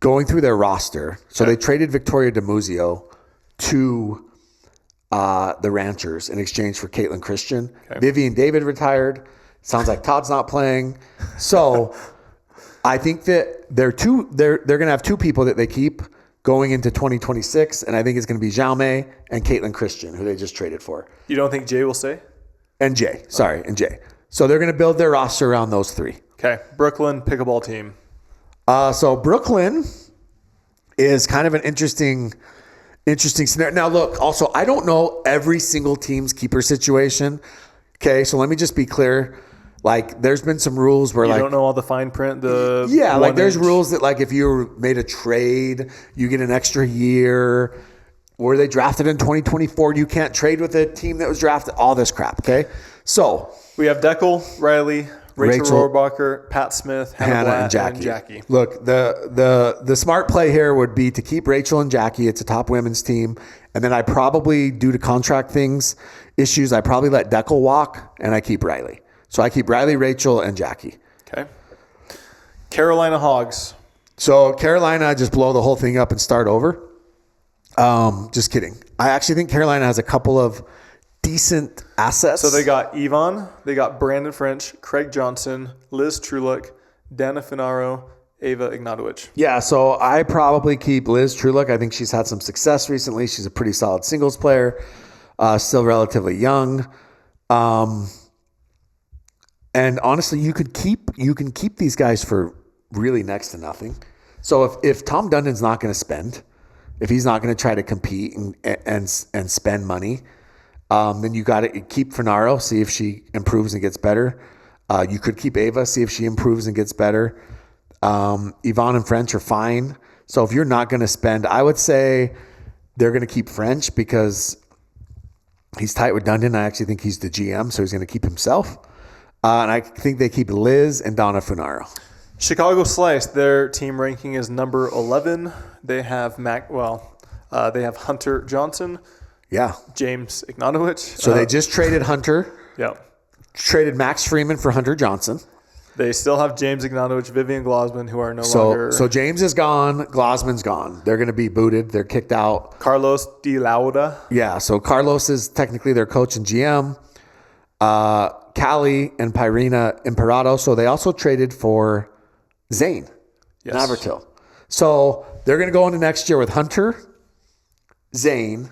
going through their roster. So they traded Victoria DeMuzio to the Ranchers in exchange for Caitlin Christian. Okay. Vivian David retired. Sounds like Todd's not playing. So I think that they're going to have 2 people that they keep going into 2026, and I think it's going to be Jaume and Caitlin Christian, who they just traded for.
You don't think Jay will stay?
And Jay. And Jay. So they're going to build their roster around those 3.
Okay, Brooklyn Pickleball team.
So Brooklyn is kind of an interesting scenario. Now, look, also, I don't know every single team's keeper situation. Okay, so let me just be clear. Like, there's been some rules where,
you don't know all the fine print.
There's rules that, like, if you made a trade, you get an extra year. Were they drafted in 2024? You can't trade with a team that was drafted. All this crap. Okay, so
we have Deckel, Riley, Rachel Rohrbacher, Pat Smith, Hannah Blatt, and Jackie.
Look, the smart play here would be to keep Rachel and Jackie. It's a top women's team. And then I probably, due to contract issues, I probably let Deckel walk and I keep Riley. So I keep Riley, Rachel, and Jackie.
Okay. Carolina Hogs.
So Carolina, just blow the whole thing up and start over. Just kidding. I actually think Carolina has a couple of decent assets.
So they got Yvonne, they got Brandon French, Craig Johnson, Liz Trulick, Dana Finaro, Ava Ignatowicz.
Yeah, so I probably keep Liz Trulick. I think she's had some success recently. She's a pretty solid singles player, still relatively young. And honestly, you can keep these guys for really next to nothing. So if Tom Dundon's not going to spend, if he's not going to try to compete and spend money, then you got to keep Finaro, see if she improves and gets better. You could keep Ava, see if she improves and gets better. Yvonne and French are fine. So if you're not going to spend, I would say they're going to keep French because he's tight with Dundon. I actually think he's the GM, so he's going to keep himself. And I think they keep Liz and Donna Finaro.
Chicago Slice, their team ranking is number 11. They have they have Hunter Johnson,
Yeah.
James Ignatowicz.
So they just traded Hunter.
Yeah.
Traded Max Freeman for Hunter Johnson.
They still have James Ignatowicz, Vivian Glosman, who are no longer.
So James is gone. Glosman's gone. They're going to be booted. They're kicked out.
Carlos De Lauda.
Yeah. So Carlos is technically their coach and GM. Callie and Pyrina Imperato. So they also traded for Zane Navratil. So they're going to go into next year with Hunter, Zane,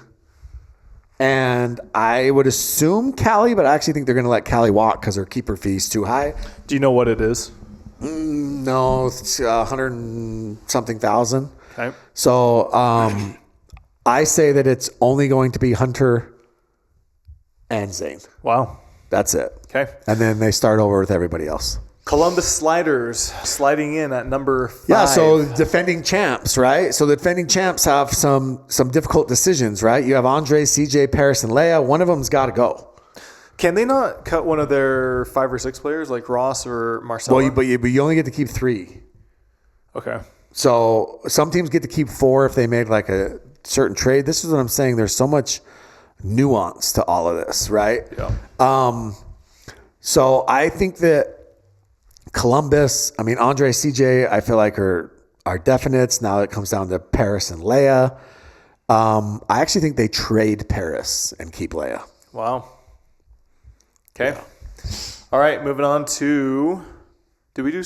and I would assume Callie, but I actually think they're going to let Callie walk because her keeper fee's too high.
Do you know what it is?
No, it's 100 and something thousand.
Okay.
So I say that it's only going to be Hunter and Zane.
Wow.
That's it.
Okay.
And then they start over with everybody else.
Columbus Sliders sliding in at number 5.
Yeah, so defending champs, right? So the defending champs have some difficult decisions, right? You have Andre, CJ, Paris, and Leia. One of them's got to go.
Can they not cut one of their 5 or 6 players like Ross or Marcelo?
Well, but you only get to keep 3.
Okay.
So some teams get to keep 4 if they made like a certain trade. This is what I'm saying. There's so much nuance to all of this, right?
Yeah.
So I think that Columbus, Andre, CJ, I feel like are definites. Now it comes down to Paris and Leia. I actually think they trade Paris and keep Leia.
Wow. Okay. Yeah. All right, moving on to, did we do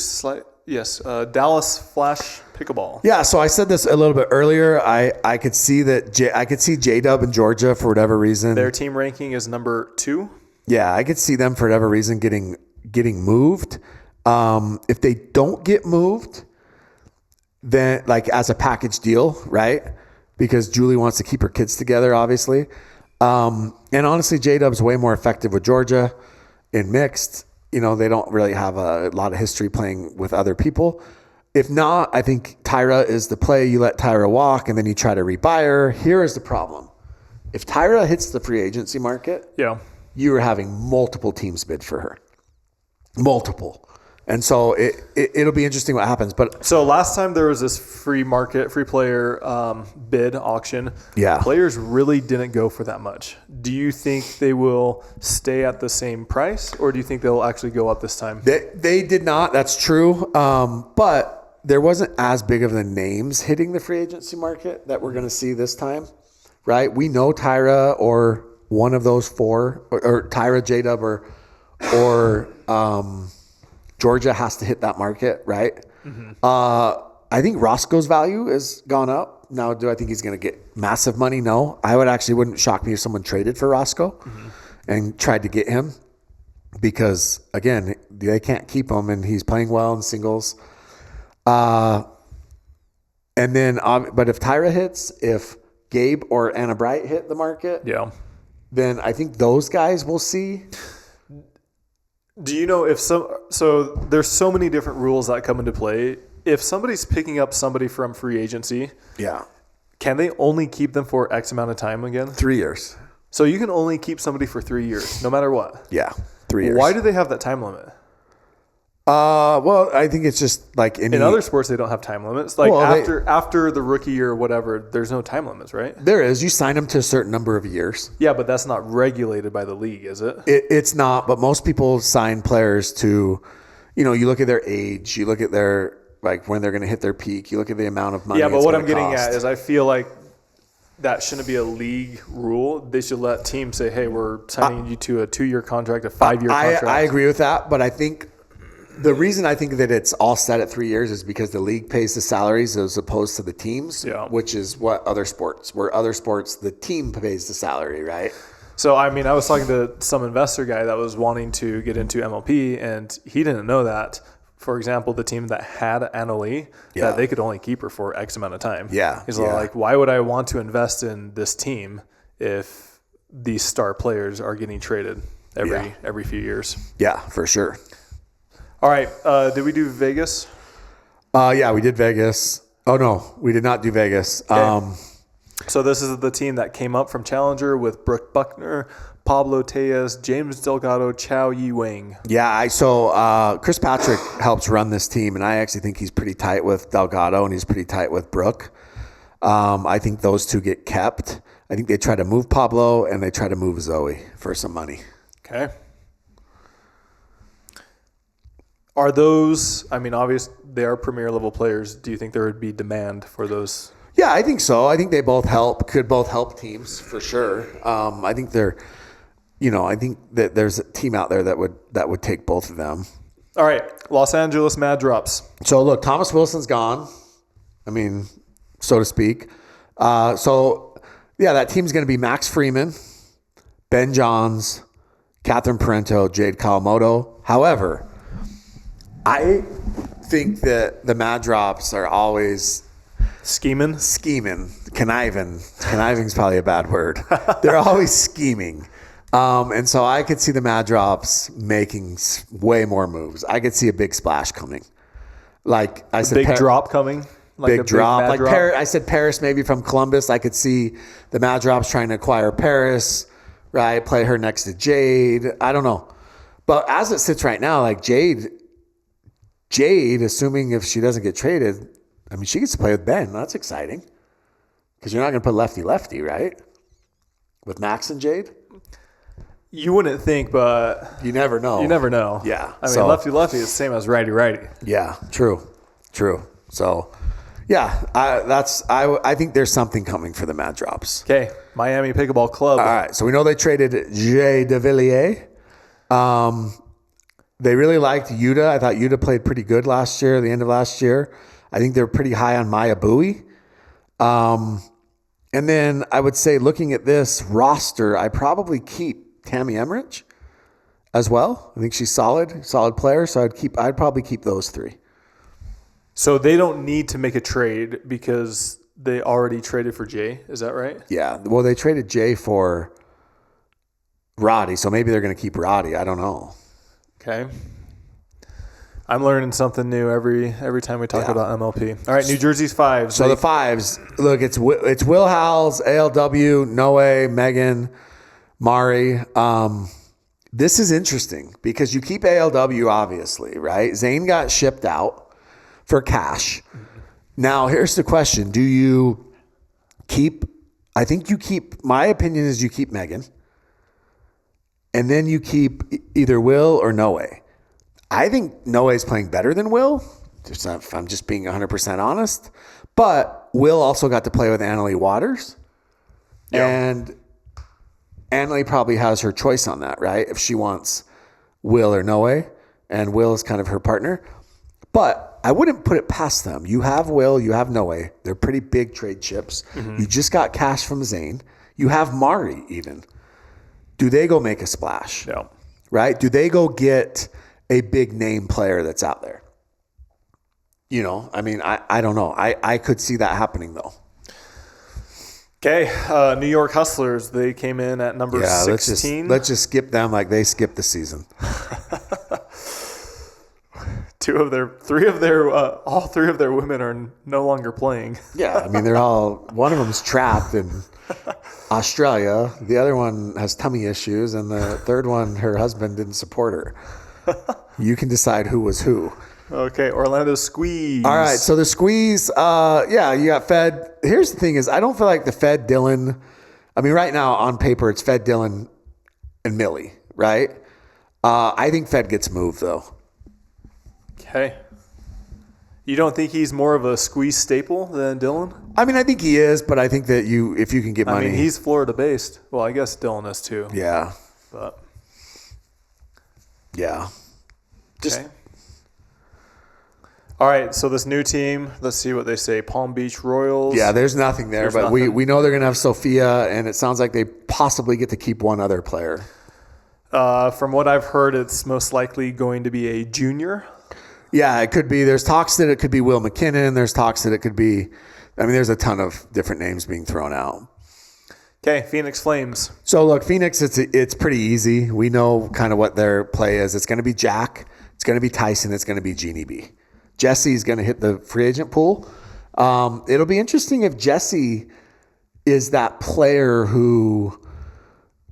Yes, Dallas Flash Pickleball.
Yeah, so I said this a little bit earlier. I could see that I could see J-Dub in Georgia for whatever reason.
Their team ranking is number 2.
Yeah, I could see them for whatever reason getting moved. If they don't get moved, then like as a package deal, right? Because Julie wants to keep her kids together, obviously. And honestly, J-Dub's way more effective with Georgia in mixed. They don't really have a lot of history playing with other people. If not, I think Tyra is the play. You let Tyra walk and then you try to rebuy her. Here is the problem. If Tyra hits the free agency market, you are having multiple teams bid for her. Multiple. And so it'll be interesting what happens. But
so last time there was this free player bid auction.
Yeah.
Players really didn't go for that much. Do you think they will stay at the same price, or do you think they'll actually go up this time?
They did not. That's true. But there wasn't as big of the names hitting the free agency market that we're going to see this time, right? We know Tyra or one of those 4, or Tyra, J-Dub, or Georgia has to hit that market, right? Mm-hmm. I think Roscoe's value has gone up. Now, do I think he's going to get massive money? No. Wouldn't shock me if someone traded for Roscoe and tried to get him because, again, they can't keep him and he's playing well in singles. And then, but if Tyra hits, if Gabe or Anna Bright hit the market, then I think those guys will see.
Do you know if so there's so many different rules that come into play. If somebody's picking up somebody from free agency, can they only keep them for X amount of time again?
3 years.
So you can only keep somebody for 3 years, no matter what?
Yeah, 3 years.
Why do they have that time limit?
Well, I think it's just like
in other sports, they don't have time limits. Like after the rookie year or whatever, there's no time limits, right?
There is. You sign them to a certain number of years.
Yeah, but that's not regulated by the league, is it?
It's not. But most people sign players to, you look at their age, you look at their like when they're going to hit their peak, you look at the amount of money.
Yeah, but what I'm getting at is I feel like that shouldn't be a league rule. They should let teams say, "Hey, we're signing you to a 2-year contract, a 5-year contract."
I agree with that, but I think. The reason I think that it's all set at 3 years is because the league pays the salaries as opposed to the teams, which is where other sports, the team pays the salary, right?
So, I was talking to some investor guy that was wanting to get into MLP, and he didn't know that, for example, the team that had Annalie, that they could only keep her for X amount of time. He's like, why would I want to invest in this team if these star players are getting traded every few years?
Yeah, for sure.
All right. Did we do Vegas?
Yeah, we did Vegas. Oh, no, we did not do Vegas.
Okay. So this is the team that came up from Challenger with Brooke Buckner, Pablo Tejas, James Delgado, Chow Yi Wang.
Yeah, so Chris Patrick helps run this team, and I actually think he's pretty tight with Delgado, and he's pretty tight with Brooke. I think those two get kept. I think they try to move Pablo and they try to move Zoe for some money.
Okay. Are those, I mean, obviously they are premier level players. Do you think there would be demand for those?
Yeah, I think so. I think they could both help teams for sure. I think I think that there's a team out there that would take both of them.
All right. Los Angeles Mad Drops.
So look, Thomas Wilson's gone. I mean, so to speak. That team's going to be Max Freeman, Ben Johns, Catherine Parento, Jade Kawamoto. However, I think that the Mad Drops are always
scheming.
Conniving's probably a bad word. They're always scheming. And so I could see the Mad Drops making way more moves. I could see a big splash coming. Like I said,
big drop coming.
Like big drop. Like I said, Paris maybe from Columbus. I could see the Mad Drops trying to acquire Paris, right? Play her next to Jade. I don't know. But as it sits right now, like Jade, assuming if she doesn't get traded, I mean, she gets to play with Ben. That's exciting. Because you're not going to put lefty-lefty, right? With Max and Jade?
You wouldn't think, but...
You never know.
Yeah. I mean, lefty-lefty is the same as righty-righty.
Yeah, true. So, yeah, I think there's something coming for the Mad Drops.
Okay, Miami Pickleball Club.
All right, so we know they traded Jay DeVilliers. They really liked Yuta. I thought Yuta played pretty good the end of last year. I think they're pretty high on Maya Bowie. And then I would say looking at this roster, I probably keep Tammy Emmerich as well. I think she's solid player. So I'd probably keep those three.
So they don't need to make a trade because they already traded for Jay. Is that right?
Yeah. Well, they traded Jay for Roddy. So maybe they're going to keep Roddy. I don't know.
Okay. I'm learning something new every time we talk about MLP. All right, New Jersey's fives.
So the fives, look, it's Will Howells, ALW, Noe, Megan, Mari. This is interesting because you keep ALW, obviously, right? Zane got shipped out for cash. Now, here's the question. Do you keep – I think you keep – my opinion is you keep Megan. And then you keep either Will or Noe. I think Noe is playing better than Will, if I'm just being 100% honest. But Will also got to play with Annalie Waters. Yeah. And Annalie probably has her choice on that, right? If she wants Will or Noe. And Will is kind of her partner. But I wouldn't put it past them. You have Will, you have Noe. They're pretty big trade chips. Mm-hmm. You just got cash from Zane. You have Mari even. Do they go make a splash?
No.
Right? Do they go get a big name player that's out there? You know, I mean, I don't know. I could see that happening though.
Okay. New York Hustlers, they came in at number 16.
Let's just skip them like they skipped the season.
All three of their women are no longer playing.
Yeah. I mean, one of them's trapped in Australia. The other one has tummy issues. And the third one, her husband didn't support her. You can decide who was who.
Okay, Orlando Squeeze.
All right, so the Squeeze, you got Fed. Here's the thing is, I don't feel like the Fed, Dylan, I mean, right now on paper, it's Fed, Dylan, and Millie, right? I think Fed gets moved, though.
Okay. You don't think he's more of a Squeeze staple than Dylan?
I mean, I think he is, but I think that if you can get money.
I mean, he's Florida-based. Well, I guess Dylan is too.
Yeah.
But.
Yeah.
Okay. All right, so this new team, let's see what they say. Palm Beach Royals.
Yeah, there's nothing there, but we know they're going to have Sofia, and it sounds like they possibly get to keep one other player.
From what I've heard, it's most likely going to be a junior.
Yeah, it could be. There's talks that it could be Will McKinnon. There's talks that it could be – I mean, there's a ton of different names being thrown out.
Okay, Phoenix Flames.
So, look, Phoenix, it's pretty easy. We know kind of what their play is. It's going to be Jack. It's going to be Tyson. It's going to be Jeannie B. Jesse's going to hit the free agent pool. It'll be interesting if Jesse is that player who,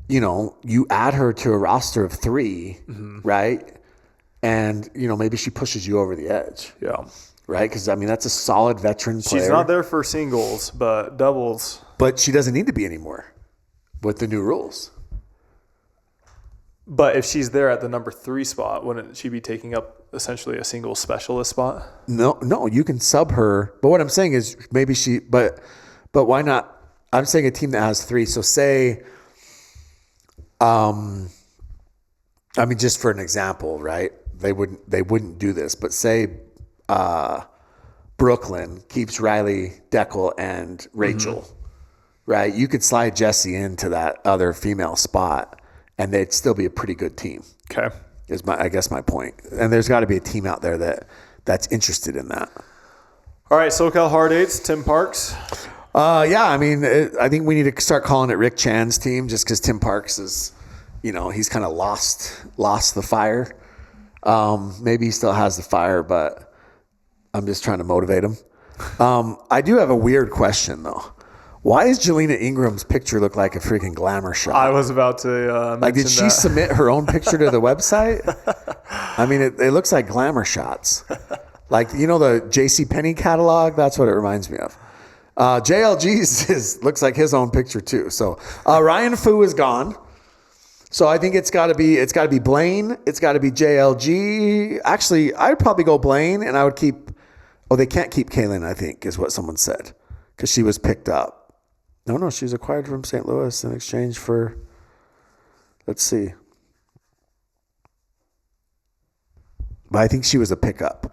you know, you add her to a roster of 3, mm-hmm. right? And, you know, maybe she pushes you over the edge.
Yeah.
right? Because, I mean, that's a solid veteran player.
She's not there for singles, but doubles.
But she doesn't need to be anymore with the new rules.
But if she's there at the number 3 spot, wouldn't she be taking up essentially a single specialist spot?
No, you can sub her. But what I'm saying is maybe but why not? I'm saying a team that has 3. So say, I mean, just for an example, right? They wouldn't do this, but say Brooklyn keeps Riley, Deckel, and Rachel, right? You could slide Jessie into that other female spot, and they'd still be a pretty good team.
Okay,
I guess my point. And there's got to be a team out there that's interested in that.
All right, SoCal Hard Eights, Tim Parks.
Yeah, I mean, I think we need to start calling it Rick Chan's team, just because Tim Parks is, he's kind of lost the fire. Maybe he still has the fire, but I'm just trying to motivate him. I do have a weird question though. Why does Jelena Ingram's picture look like a freaking glamour shot?
I was about to mention
did she submit her own picture to the website? I mean, it looks like glamour shots. Like, the JCPenney catalog? That's what it reminds me of. JLG's looks like his own picture too. So Ryan Fu is gone. So I think it's got to be Blaine. It's got to be JLG. Actually, I'd probably go Blaine, and I would keep. Oh, they can't keep Kaylin, I think, is what someone said, because she was picked up. No, she was acquired from St. Louis in exchange for. Let's see. But I think she was a pickup.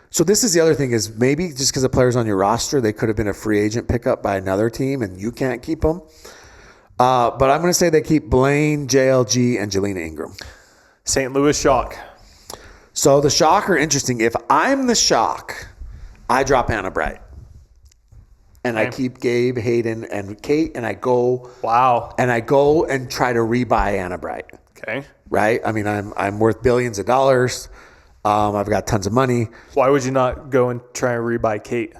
So this is the other thing, is maybe just because the player's on your roster, they could have been a free agent pickup by another team, and you can't keep them. But I'm going to say they keep Blaine, JLG, and Jelena Ingram.
St. Louis Shock.
So the Shock are interesting. If I'm the Shock, I drop Anna Bright. And I keep Gabe, Hayden, and Kate, and I go.
Wow.
And I go and try to rebuy Anna Bright.
Okay.
Right? I mean, I'm worth billions of dollars. I've got tons of money.
Why would you not go and try and rebuy Kate?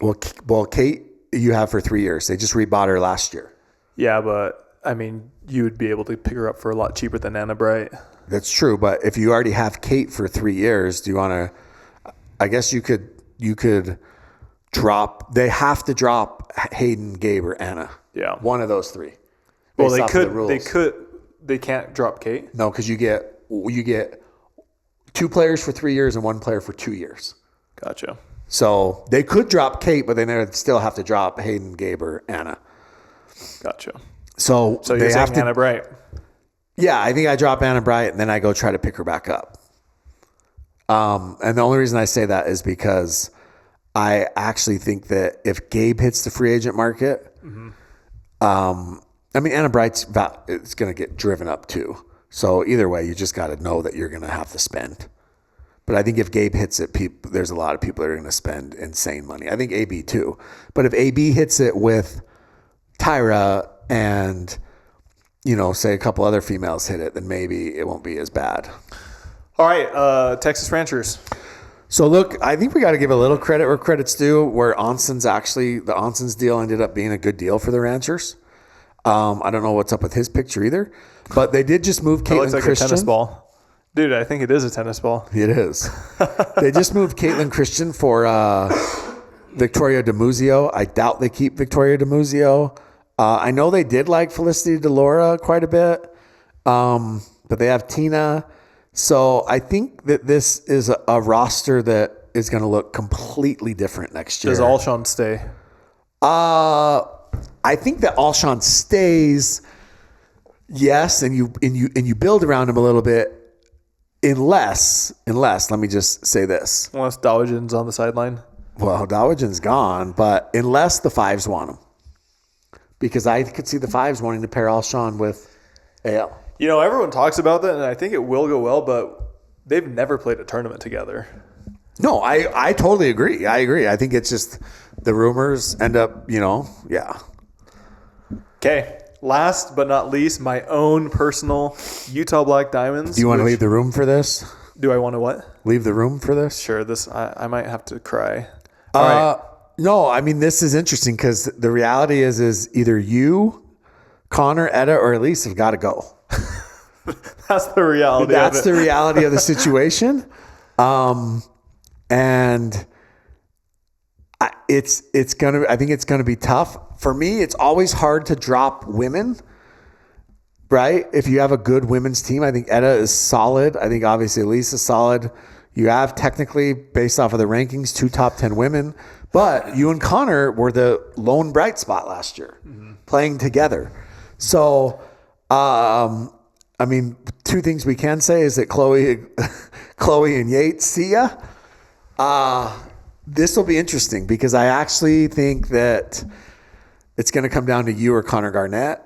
Well, Kate, you have for 3 years. They just rebought her last year.
Yeah, but I mean, you would be able to pick her up for a lot cheaper than Anna Bright.
That's true, but if you already have Kate for 3 years, do you want to? I guess you could drop. They have to drop Hayden, Gabe, or Anna.
Yeah,
one of those 3.
Well, they could. They can't drop Kate.
No, because you get 2 players for 3 years and 1 player for 2 years.
Gotcha.
So they could drop Kate, but they still have to drop Hayden, Gabe, or Anna.
Gotcha.
So
you're
they
saying
have to.
Anna Bright.
Yeah, I think I drop Anna Bright and then I go try to pick her back up. And the only reason I say that is because I actually think that if Gabe hits the free agent market, I mean, Anna Bright's it's going to get driven up too. So either way, you just got to know that you're going to have to spend. But I think if Gabe hits it, there's a lot of people that are going to spend insane money. I think AB too. But if AB hits it with Tyra and, say a couple other females hit it, then maybe it won't be as bad.
All right, Texas Ranchers.
So look, I think we got to give a little credit where credit's due, where the Onson's deal ended up being a good deal for the Ranchers. I don't know what's up with his picture either, but they did just move Caitlin
It looks like
Christian.
a tennis ball. Dude, I think it is a tennis ball.
It is. They just moved Caitlin Christian for Victoria DeMuzio. I doubt they keep Victoria DeMuzio. I know they did like Felicity DeLaura quite a bit, but they have Tina. So I think that this is a roster that is going to look completely different next year.
Does Alshon stay?
I think that Alshon stays, yes, and you build around him a little bit, unless let me just say this.
Unless Dowagin's on the sideline.
Well, Dowagin's gone, but unless the Fives want him. Because I could see the Fives wanting to pair Alshon with AL.
Everyone talks about that, and I think it will go well, but they've never played a tournament together.
No, I totally agree. I agree. I think it's just the rumors end up, yeah.
Okay, last but not least, my own personal Utah Black Diamonds.
Do you want to leave the room for this?
Do I want to what?
Leave the room for this?
Sure, I might have to cry. All right.
No, I mean, this is interesting because the reality is either you, Connor, Etta, or Elise have got to go.
That's the reality.
That's the reality of the situation. And I think it's gonna be tough for me. It's always hard to drop women, right? If you have a good women's team, I think Etta is solid. I think obviously Elise is solid. You have technically, based off of the rankings, 2 top 10 women, but you and Connor were the lone bright spot last year, playing together. So, I mean, 2 things we can say is that Chloe and Yates, see ya. This will be interesting because I actually think that it's going to come down to you or Connor Garnett.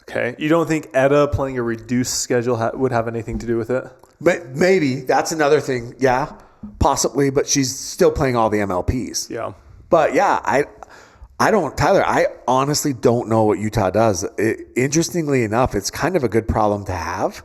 Okay. You don't think Etta playing a reduced schedule would have anything to do with it?
But maybe. That's another thing. Yeah, possibly. But she's still playing all the MLPs.
Yeah.
But yeah, I don't, Tyler, I honestly don't know what Utah does. Interestingly enough, it's kind of a good problem to have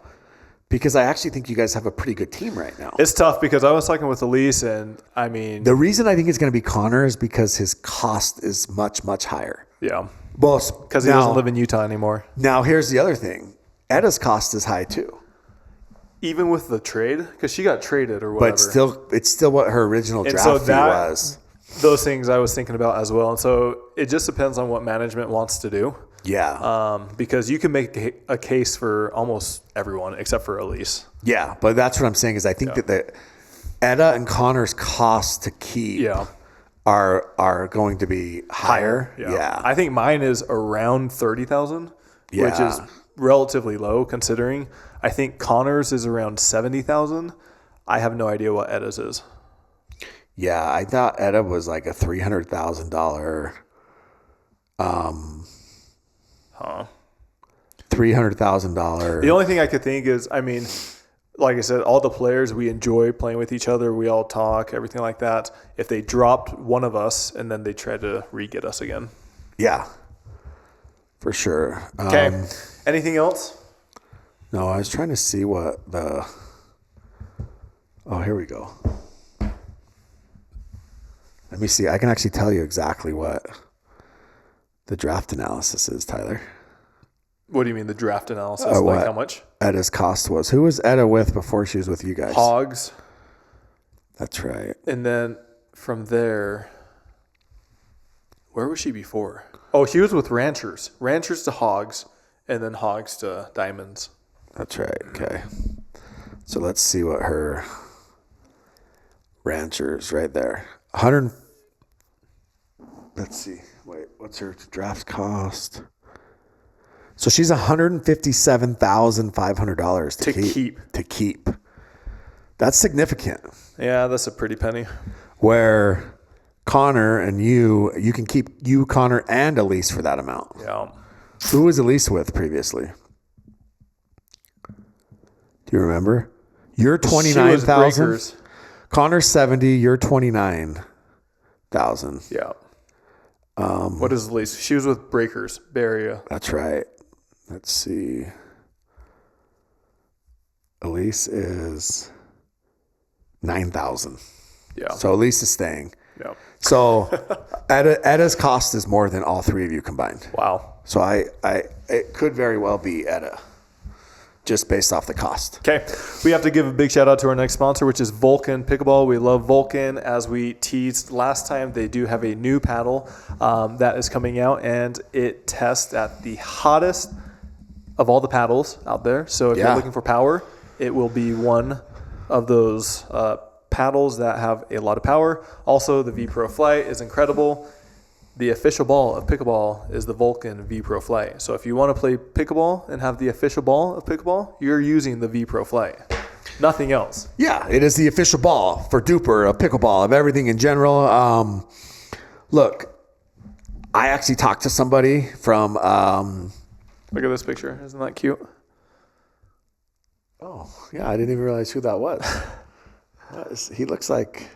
because I actually think you guys have a pretty good team right now.
It's tough because I was talking with Elise and I mean.
The reason I think it's going to be Connor is because his cost is much, much higher.
Yeah.
Well,
because he doesn't live in Utah anymore.
Now, here's the other thing. Etta's cost is high too.
Even with the trade? Because she got traded or whatever.
But it's still what her original draft fee was.
Those things I was thinking about as well. And so it just depends on what management wants to do.
Yeah.
Because you can make a case for almost everyone except for Elise.
Yeah, but that's what I'm saying is I think that the Etta and Connor's cost to keep are going to be higher. Yeah.
I think mine is around 30,000, which is relatively low considering. I think Connor's is around 70,000. I have no idea what Etta's is.
Yeah, I thought Etta was like a $300,000. $300,000.
The only thing I could think is, I mean, like I said, all the players, we enjoy playing with each other. We all talk, everything like that. If they dropped one of us and then they tried to re-get us again.
Yeah, for sure.
Okay. Anything else?
No, I was trying to see what the... Oh, here we go. Let me see. I can actually tell you exactly what the draft analysis is, Tyler.
What do you mean the draft analysis? Like how much?
Etta's cost was. Who was Etta with before she was with you guys?
Hogs.
That's right.
And then from there, where was she before? Oh, she was with Ranchers. Ranchers to Hogs, and then Hogs to Diamonds.
That's right. Okay. So let's see what her Ranchers right there. 100. Let's see. Wait, what's her draft cost? So she's $157,500 to keep. That's significant.
Yeah, that's a pretty penny.
Where Connor and you can keep you, Connor, and Elise for that amount.
Yeah.
Who was Elise with previously? Do you remember? You're 29,000. Connor's 70. You're 29,000.
Yeah. What is Elise? She was with Breakers, Bay Area.
That's right. Let's see. Elise is 9,000.
Yeah.
So Elise is staying.
Yeah.
So Etta's cost is more than all 3 of you combined.
Wow.
So it could very well be Etta, just based off the cost.
Okay. We have to give a big shout out to our next sponsor, which is Vulcan Pickleball. We love Vulcan. As we teased last time, they do have a new paddle that is coming out, and it tests at the hottest of all the paddles out there. So if you're looking for power, it will be one of those paddles that have a lot of power. Also, the V Pro Flight is incredible. The official ball of pickleball is the Vulcan V Pro Flight. So if you want to play pickleball and have the official ball of pickleball, you're using the V Pro Flight. Nothing else.
Yeah, it is the official ball for Duper, of pickleball, of everything in general. Look, I actually talked to somebody from...
Look at this picture. Isn't that cute?
Oh, yeah, I didn't even realize who that was. He looks like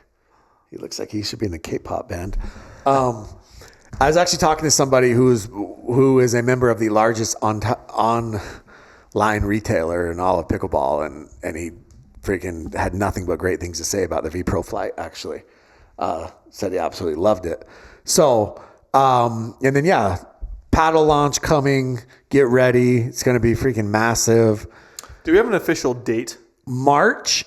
he should be in the K-pop band. I was actually talking to somebody who is a member of the largest online retailer in all of pickleball, and he freaking had nothing but great things to say about the V Pro Flight. Actually, said he absolutely loved it. So, and then paddle launch coming. Get ready. It's going to be freaking massive.
Do we have an official date?
March.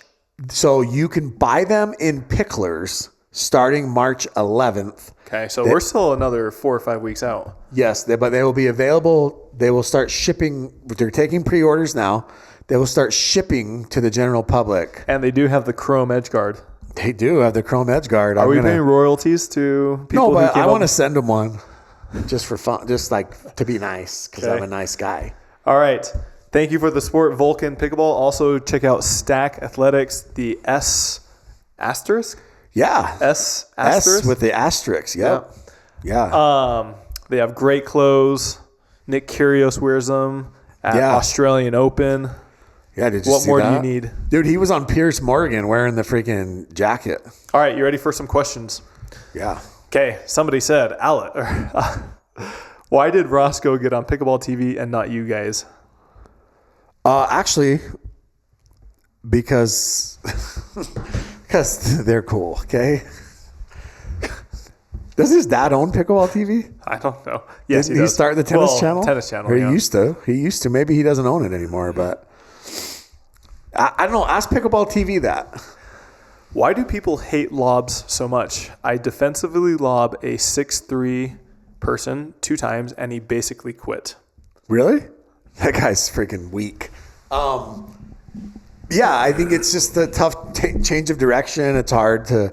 So you can buy them in Picklers starting March 11th.
Okay, so we're still another 4 or 5 weeks out.
Yes, but they will be available. They will start shipping. They're taking pre-orders now. They will start shipping to the general public.
And they do have the Chrome Edge Guard.
They do have the Chrome Edge Guard.
Are we paying royalties to people?
No, but I want to send them one just for fun, just like to be nice because I'm a nice guy.
All right. Thank you for the support, Vulcan Pickleball. Also, check out Stack Athletics, the S asterisk.
Yeah.
S asterisk.
S with the asterisk. Yep. Yeah.
They have great clothes. Nick Kyrgios wears them at Australian Open.
Yeah, did you
what
see
more
that?
do you need?
Dude, he was on Piers Morgan wearing the freaking jacket.
All right, you ready for some questions?
Yeah.
Okay, somebody said, why did Roscoe get on Pickleball TV and not you guys?
Actually, because they're cool, okay? Does his dad own Pickleball TV?
I don't know. Yes,
Did he start the tennis channel?
Tennis channel,
Or he used to. He used to. Maybe he doesn't own it anymore, but I don't know. Ask Pickleball TV that.
Why do people hate lobs so much? I defensively lob a 6'3" person 2 times, and he basically quit.
Really? That guy's freaking weak. Yeah, I think it's just a tough change of direction. It's hard to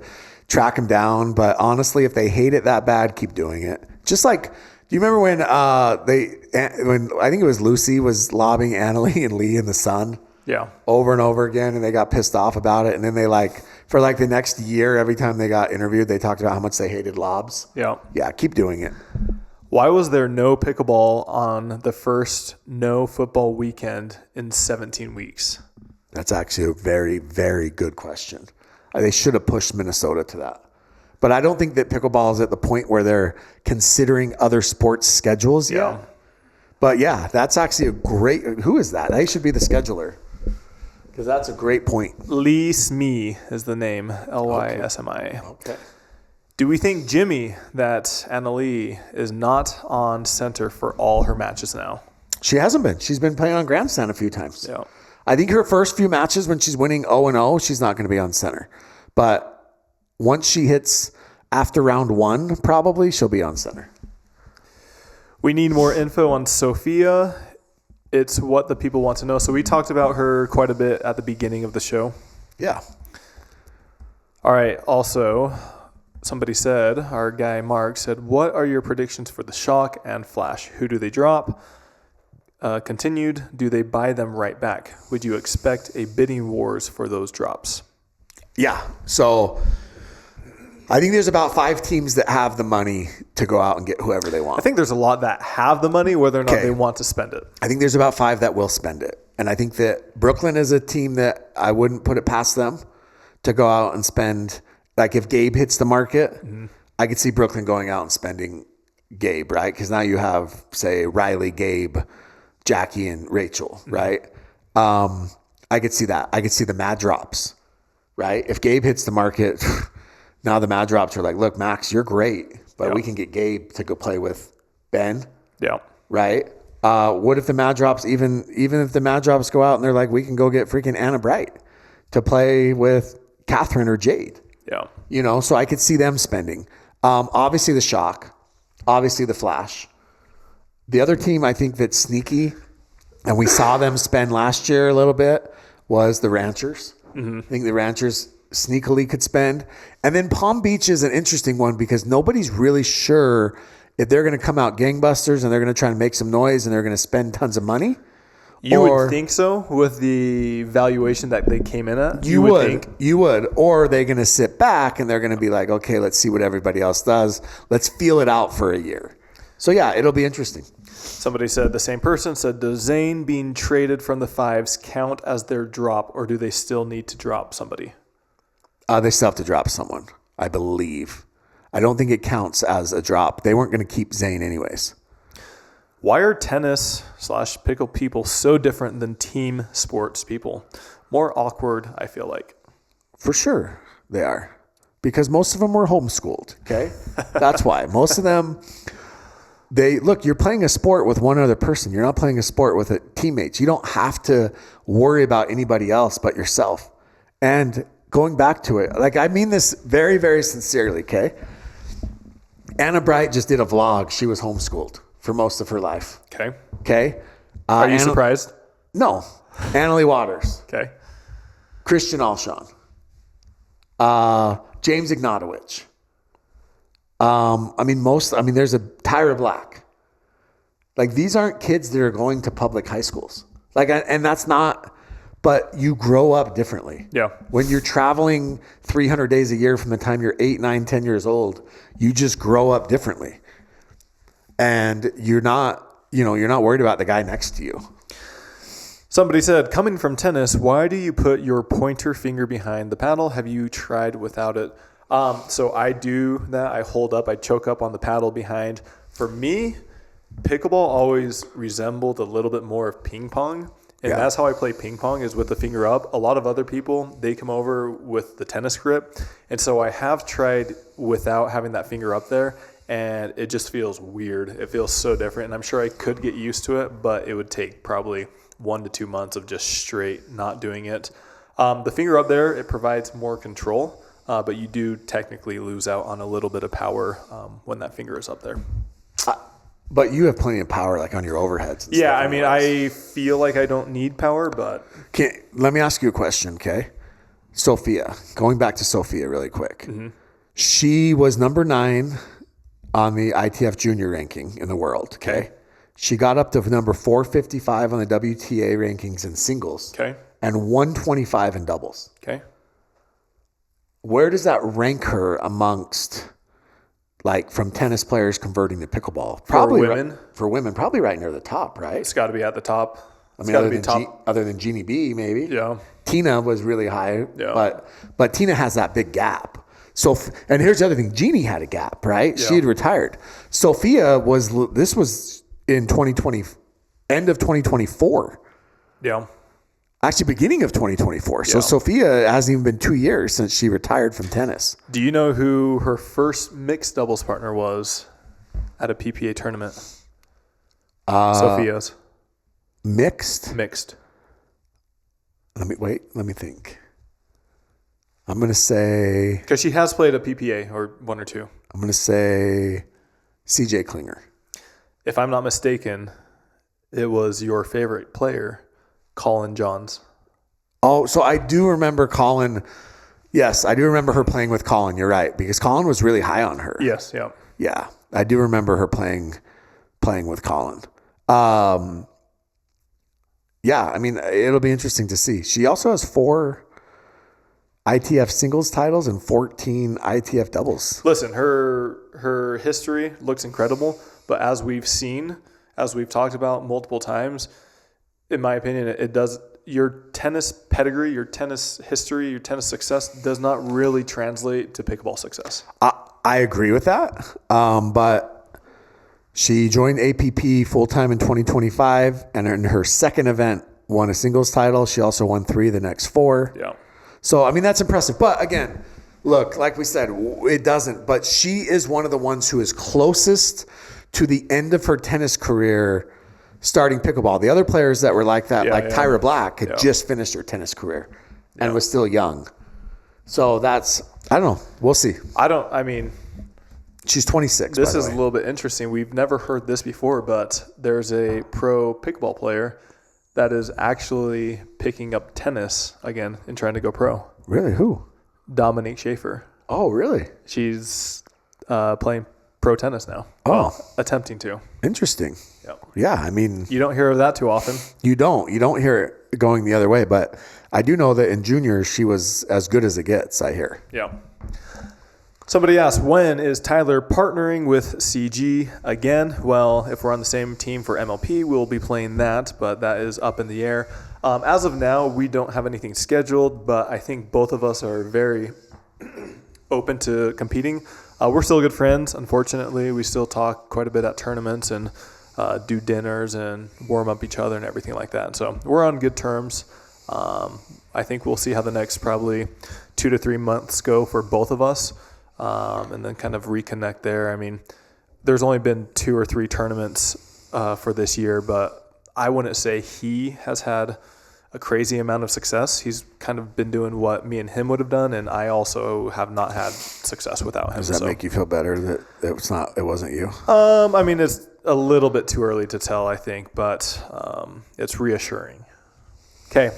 track him down. But honestly, if they hate it that bad, keep doing it. Just like, do you remember when when I think it was Lucy was lobbing Annalie and Lee in the sun?
Yeah.
Over and over again, and they got pissed off about it. And then they for the next year, every time they got interviewed, they talked about how much they hated lobs.
Yeah.
Yeah, keep doing it.
Why was there no pickleball on the first no football weekend in 17 weeks?
That's actually a very, very good question. They should have pushed Minnesota to that. But I don't think that pickleball is at the point where they're considering other sports schedules yet.
Yeah.
But yeah, that's actually a great... Who is that? They should be the scheduler. Because that's a great point.
Lee Smee is the name. Lysmi.
Okay.
Do we think Jimmy, that Annalie, is not on center for all her matches now?
She hasn't been. She's been playing on grandstand a few times.
Yeah.
I think her first few matches when she's winning 0-0, she's not going to be on center. But once she hits after round 1, probably she'll be on center.
We need more info on Sofia. It's what the people want to know. So we talked about her quite a bit at the beginning of the show.
Yeah.
All right. Also, somebody said, our guy Mark said, what are your predictions for the Shock and Flash? Who do they drop? Continued, do they buy them right back? Would you expect a bidding wars for those drops?
Yeah. So I think there's about 5 teams that have the money to go out and get whoever they want.
I think there's a lot that have the money, whether or not they want to spend it.
I think there's about 5 that will spend it. And I think that Brooklyn is a team that I wouldn't put it past them to go out and spend. Like if Gabe hits the market, I could see Brooklyn going out and spending Gabe, right? Because now you have, say, Riley, Gabe, Jackie, and Rachel, right? I could see that. I could see the Mad Drops, right? If Gabe hits the market, now the Mad Drops are like, look, Max, you're great, but we can get Gabe to go play with Ben.
Yeah.
Right? What if the Mad Drops, even if the Mad Drops go out and they're like, we can go get freaking Anna Bright to play with Catherine or Jade.
Yeah.
You know, so I could see them spending. Obviously the Shock, obviously the Flash. The other team I think that's sneaky, and we saw them spend last year a little bit, was the Ranchers. I think the Ranchers sneakily could spend. And then Palm Beach is an interesting one because nobody's really sure if they're going to come out gangbusters and they're going to try and make some noise and they're going to spend tons of money.
You would think so with the valuation that they came in at?
You would think. You would. Or are they going to sit back and they're going to be like, okay, let's see what everybody else does. Let's feel it out for a year. So, yeah, it'll be interesting.
Somebody said, the same person said, does Zane being traded from the Fives count as their drop, or do they still need to drop somebody?
They still have to drop someone, I believe. I don't think it counts as a drop. They weren't going to keep Zane anyways.
Why are tennis/pickle people so different than team sports people? More awkward, I feel like.
For sure they are. Because most of them were homeschooled, okay? That's why. Most of them, you're playing a sport with one other person. You're not playing a sport with teammates. You don't have to worry about anybody else but yourself. And going back to it, like I mean this very, very sincerely, okay? Anna Bright just did a vlog. She was homeschooled for most of her life. Okay.
Are you surprised?
No. Annalie Waters.
Okay.
Christian Alshon. James Ignatowicz. There's a Tyra Black. Like, these aren't kids that are going to public high schools. Like, and that's not, but you grow up differently.
Yeah.
When you're traveling 300 days a year from the time you're 8, 9, 10 years old, you just grow up differently. And you're not worried about the guy next to you.
Somebody said, coming from tennis, why do you put your pointer finger behind the paddle? Have you tried without it? So I do that. I hold up, I choke up on the paddle behind. For me, pickleball always resembled a little bit more of ping pong. And that's how I play ping pong, is with the finger up. A lot of other people, they come over with the tennis grip. And so I have tried without having that finger up there, and it just feels weird. It feels so different. And I'm sure I could get used to it, but it would take probably 1 to 2 months of just straight not doing it. The finger up there, it provides more control, but you do technically lose out on a little bit of power when that finger is up there.
But you have plenty of power, like on your overheads.
Yeah, I mean, I feel like I don't need power, but...
Let me ask you a question, okay? Sofia. Going back to Sofia really quick. Mm-hmm. She was number 9 on the ITF junior ranking in the world, okay? She got up to number 455 on the WTA rankings in singles.
Okay.
And 125 in doubles.
Okay.
Where does that rank her amongst... like from tennis players converting to pickleball? Probably for women, probably right near the top, right?
It's got to be at the top.
Other than Jeannie B, maybe.
Yeah.
Tina was really high,
yeah.
but Tina has that big gap. So, and here's the other thing: Jeannie had a gap, right? Yeah. She had retired. Sofia this was in 2020, end of 2024.
Yeah.
Actually, beginning of 2024. So Sofia hasn't even been 2 years since she retired from tennis.
Do you know who her first mixed doubles partner was at a PPA tournament? Sofia's.
Mixed?
Mixed.
Let me think. I'm going to say...
because she has played a PPA or 1 or 2.
I'm going to say CJ Klinger.
If I'm not mistaken, it was your favorite player, Colin Johns.
Oh, so I do remember Colin. Yes, I do remember her playing with Colin. You're right, because Colin was really high on her.
Yes, yeah.
Yeah, I do remember her playing with Colin. Yeah, I mean, it'll be interesting to see. She also has 4 ITF singles titles and 14 ITF doubles.
Listen, her history looks incredible, but as we've talked about multiple times, in my opinion, it does. Your tennis pedigree, your tennis history, your tennis success does not really translate to pickleball success.
I agree with that, but she joined APP full-time in 2025, and in her second event won a singles title. She also won 3 of the next 4.
Yeah.
So, I mean, that's impressive. But again, look, like we said, it doesn't. But she is one of the ones who is closest to the end of her tennis career starting pickleball. The other players that were like that, Tyra Black, had just finished her tennis career and was still young. So that's, I don't know. We'll see. She's 26.
This is a little bit interesting. We've never heard this before, but there's a pro pickleball player that is actually picking up tennis again and trying to go pro.
Really? Who?
Dominique Schaefer.
Oh, really?
She's playing pro tennis now.
Oh.
Well, attempting to.
Interesting.
Yep.
Yeah, I mean...
you don't hear of that too often.
You don't hear it going the other way, but I do know that in juniors, she was as good as it gets, I hear.
Yeah. Somebody asked, when is Tyler partnering with CG again? Well, if we're on the same team for MLP, we'll be playing that, but that is up in the air. As of now, we don't have anything scheduled, but I think both of us are very open to competing. We're still good friends, unfortunately. We still talk quite a bit at tournaments and do dinners and warm up each other and everything like that. So we're on good terms. I think we'll see how the next probably 2 to 3 months go for both of us. And then kind of reconnect there. I mean, there's only been 2 or 3 tournaments for this year, but I wouldn't say he has had a crazy amount of success. He's kind of been doing what me and him would have done, and I also have not had success without him.
Does that make you feel better that it wasn't you?
I mean, it's a little bit too early to tell, I think, but it's reassuring. Okay.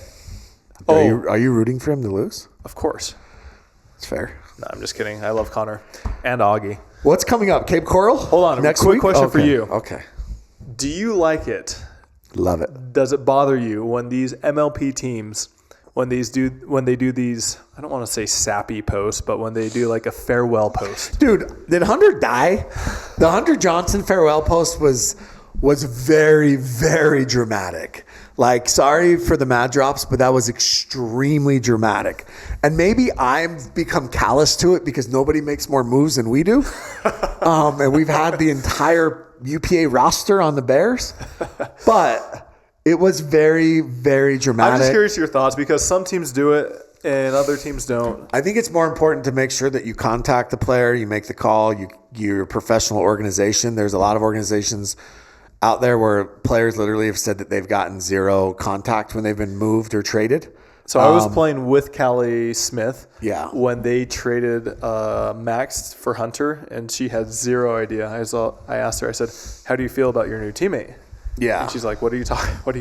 Are you rooting for him to lose?
Of course.
It's fair.
No, I'm just kidding. I love Connor and Augie.
What's coming up? Cape Coral?
Hold on.
Next
quick
week?
question for you.
Okay.
Do you like it?
Love it.
Does it bother you when these MLP teams, when they do these, I don't want to say sappy posts, but when they do like a farewell post?
Dude, did Hunter die? The Hunter Johnson farewell post was very, very dramatic. Like, sorry for the mad drops, but that was extremely dramatic. And maybe I've become callous to it because nobody makes more moves than we do. And we've had the entire UPA roster on the Bears. But it was very, very dramatic.
I'm just curious your thoughts because some teams do it and other teams don't.
I think it's more important to make sure that you contact the player, you make the call, you're a professional organization. There's a lot of organizations out there where players literally have said that they've gotten zero contact when they've been moved or traded.
So I was playing with Callie Smith when they traded Max for Hunter, and she had zero idea. I asked her, I said, how do you feel about your new teammate?
Yeah.
And she's like, what are you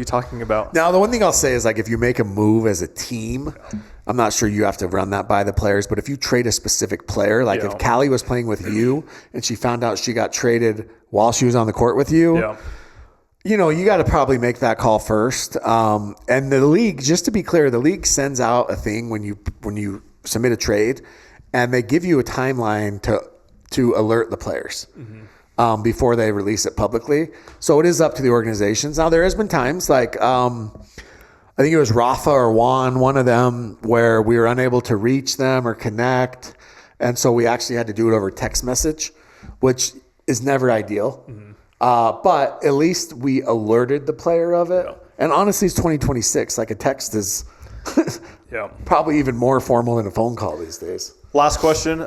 talking about?
Now, the one thing I'll say is, like, if you make a move as a team, I'm not sure you have to run that by the players, but if you trade a specific player, like if Callie was playing with you and she found out she got traded while she was on the court with you, you got to probably make that call first. And the league, just to be clear, the league sends out a thing when you submit a trade, and they give you a timeline to alert the players. Before they release it publicly. So it is up to the organizations. Now, there has been times like, I think it was Rafa or Juan, one of them, where we were unable to reach them or connect. And so we actually had to do it over text message, which is never ideal. But at least we alerted the player of it. And honestly, it's 2026. Like, a text is probably even more formal than a phone call these days.
Last question.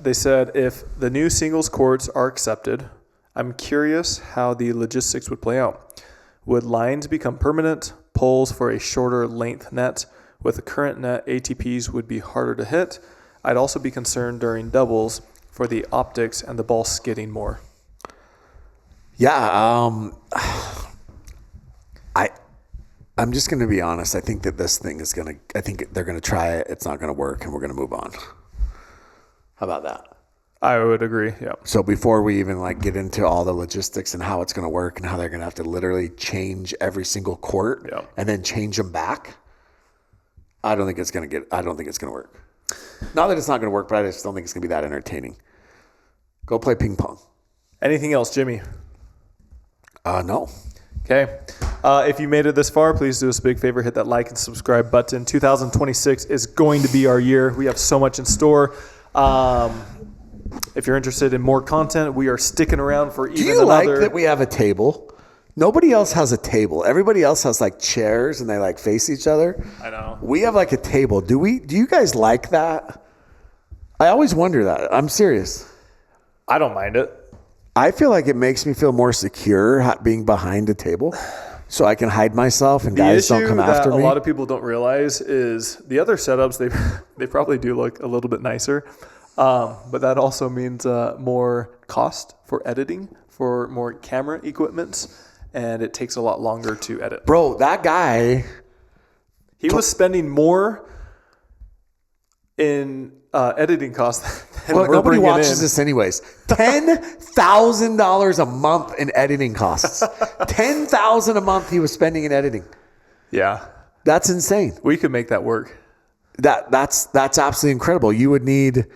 They said, if the new singles courts are accepted, I'm curious how the logistics would play out. Would lines become permanent? Poles for a shorter length net? With the current net, ATPs would be harder to hit. I'd also be concerned during doubles for the optics and the ball skidding more.
Yeah. I'm just going to be honest. I think that this thing I think they're going to try it. It's not going to work, and we're going to move on. How about that?
I would agree. Yeah.
So before we even get into all the logistics and how it's going to work and how they're going to have to literally change every single court and then change them back, I don't think it's going to work. Not that it's not going to work, but I just don't think it's going to be that entertaining. Go play ping pong.
Anything else, Jimmy?
No.
Okay. If you made it this far, please do us a big favor. Hit that like and subscribe button. 2026 is going to be our year. We have so much in store. If you're interested in more content, we are sticking around for even another.
Do you like that we have a table? Nobody else has a table. Everybody else has chairs and they face each other.
I know.
We have a table. Do you guys like that? I always wonder that. I'm serious.
I don't mind it.
I feel like it makes me feel more secure being behind a table, so I can hide myself and guys don't come after me.
A lot of people don't realize is the other setups, they probably do look a little bit nicer, but that also means more cost for editing, for more camera equipment, and it takes a lot longer to edit.
Bro, that guy,
he was spending more in editing costs.
Nobody watches this anyways. $10,000 a month in editing costs. $10,000 a month he was spending in editing.
Yeah,
that's insane.
We could make that work.
That's absolutely incredible. You would need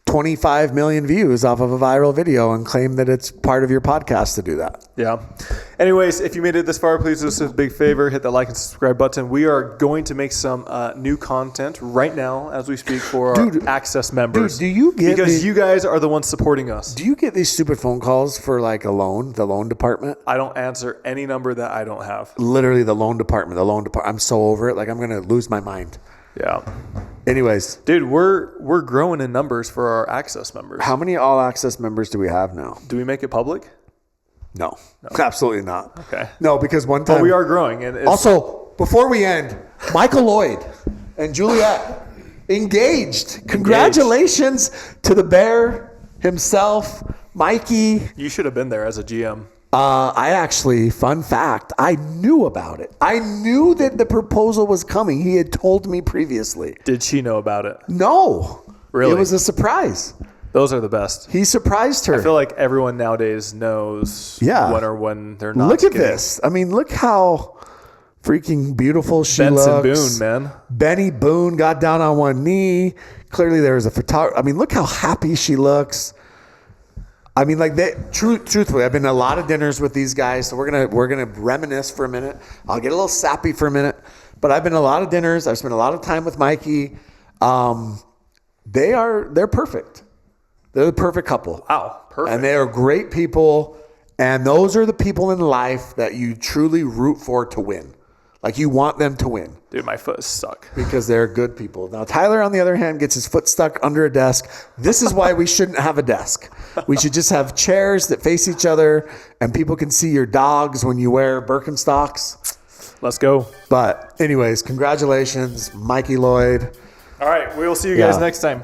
25 million views off of a viral video and claim that it's part of your podcast to do that.
Yeah. Anyways, if you made it this far, please do us a big favor. Hit that like and subscribe button. We are going to make some new content right now as we speak for our Access members.
Dude, do you get
because you guys are the ones supporting us.
Do you get these stupid phone calls for a loan, the loan department?
I don't answer any number that I don't have.
Literally the loan department. I'm so over it. I'm going to lose my mind.
Yeah.
Anyways,
dude, we're growing in numbers for our Access members.
How many All Access members do we have now?
Do we make it public?
No, absolutely not.
Okay.
No, because one time.
But we are growing, and
also before we end, Michael Lloyd and Juliet engaged. Congratulations to the bear himself, Mikey.
You should have been there as a GM.
I actually, fun fact, I knew about it. I knew that the proposal was coming. He had told me previously.
Did she know about it?
No.
Really?
It was a surprise.
Those are the best.
He surprised her.
I feel like everyone nowadays knows when they're not.
Look at this. I mean, look how freaking beautiful she
Benson
looks.
Boone, man.
Benny Boone got down on one knee. Clearly there was a photographer. I mean, look how happy she looks. I mean, like truthfully, I've been to a lot of dinners with these guys, so we're gonna reminisce for a minute. I'll get a little sappy for a minute, but I've been to a lot of dinners. I've spent a lot of time with Mikey. They're perfect. They're the perfect couple.
Wow, perfect.
And they are great people, and those are the people in life that you truly root for to win. Like, you want them to win.
Dude, my foot is stuck.
Because they're good people. Now, Tyler, on the other hand, gets his foot stuck under a desk. This is why we shouldn't have a desk. We should just have chairs that face each other, and people can see your dogs when you wear Birkenstocks.
Let's go.
But anyways, congratulations, Mikey Lloyd.
All right, we will see you guys next time.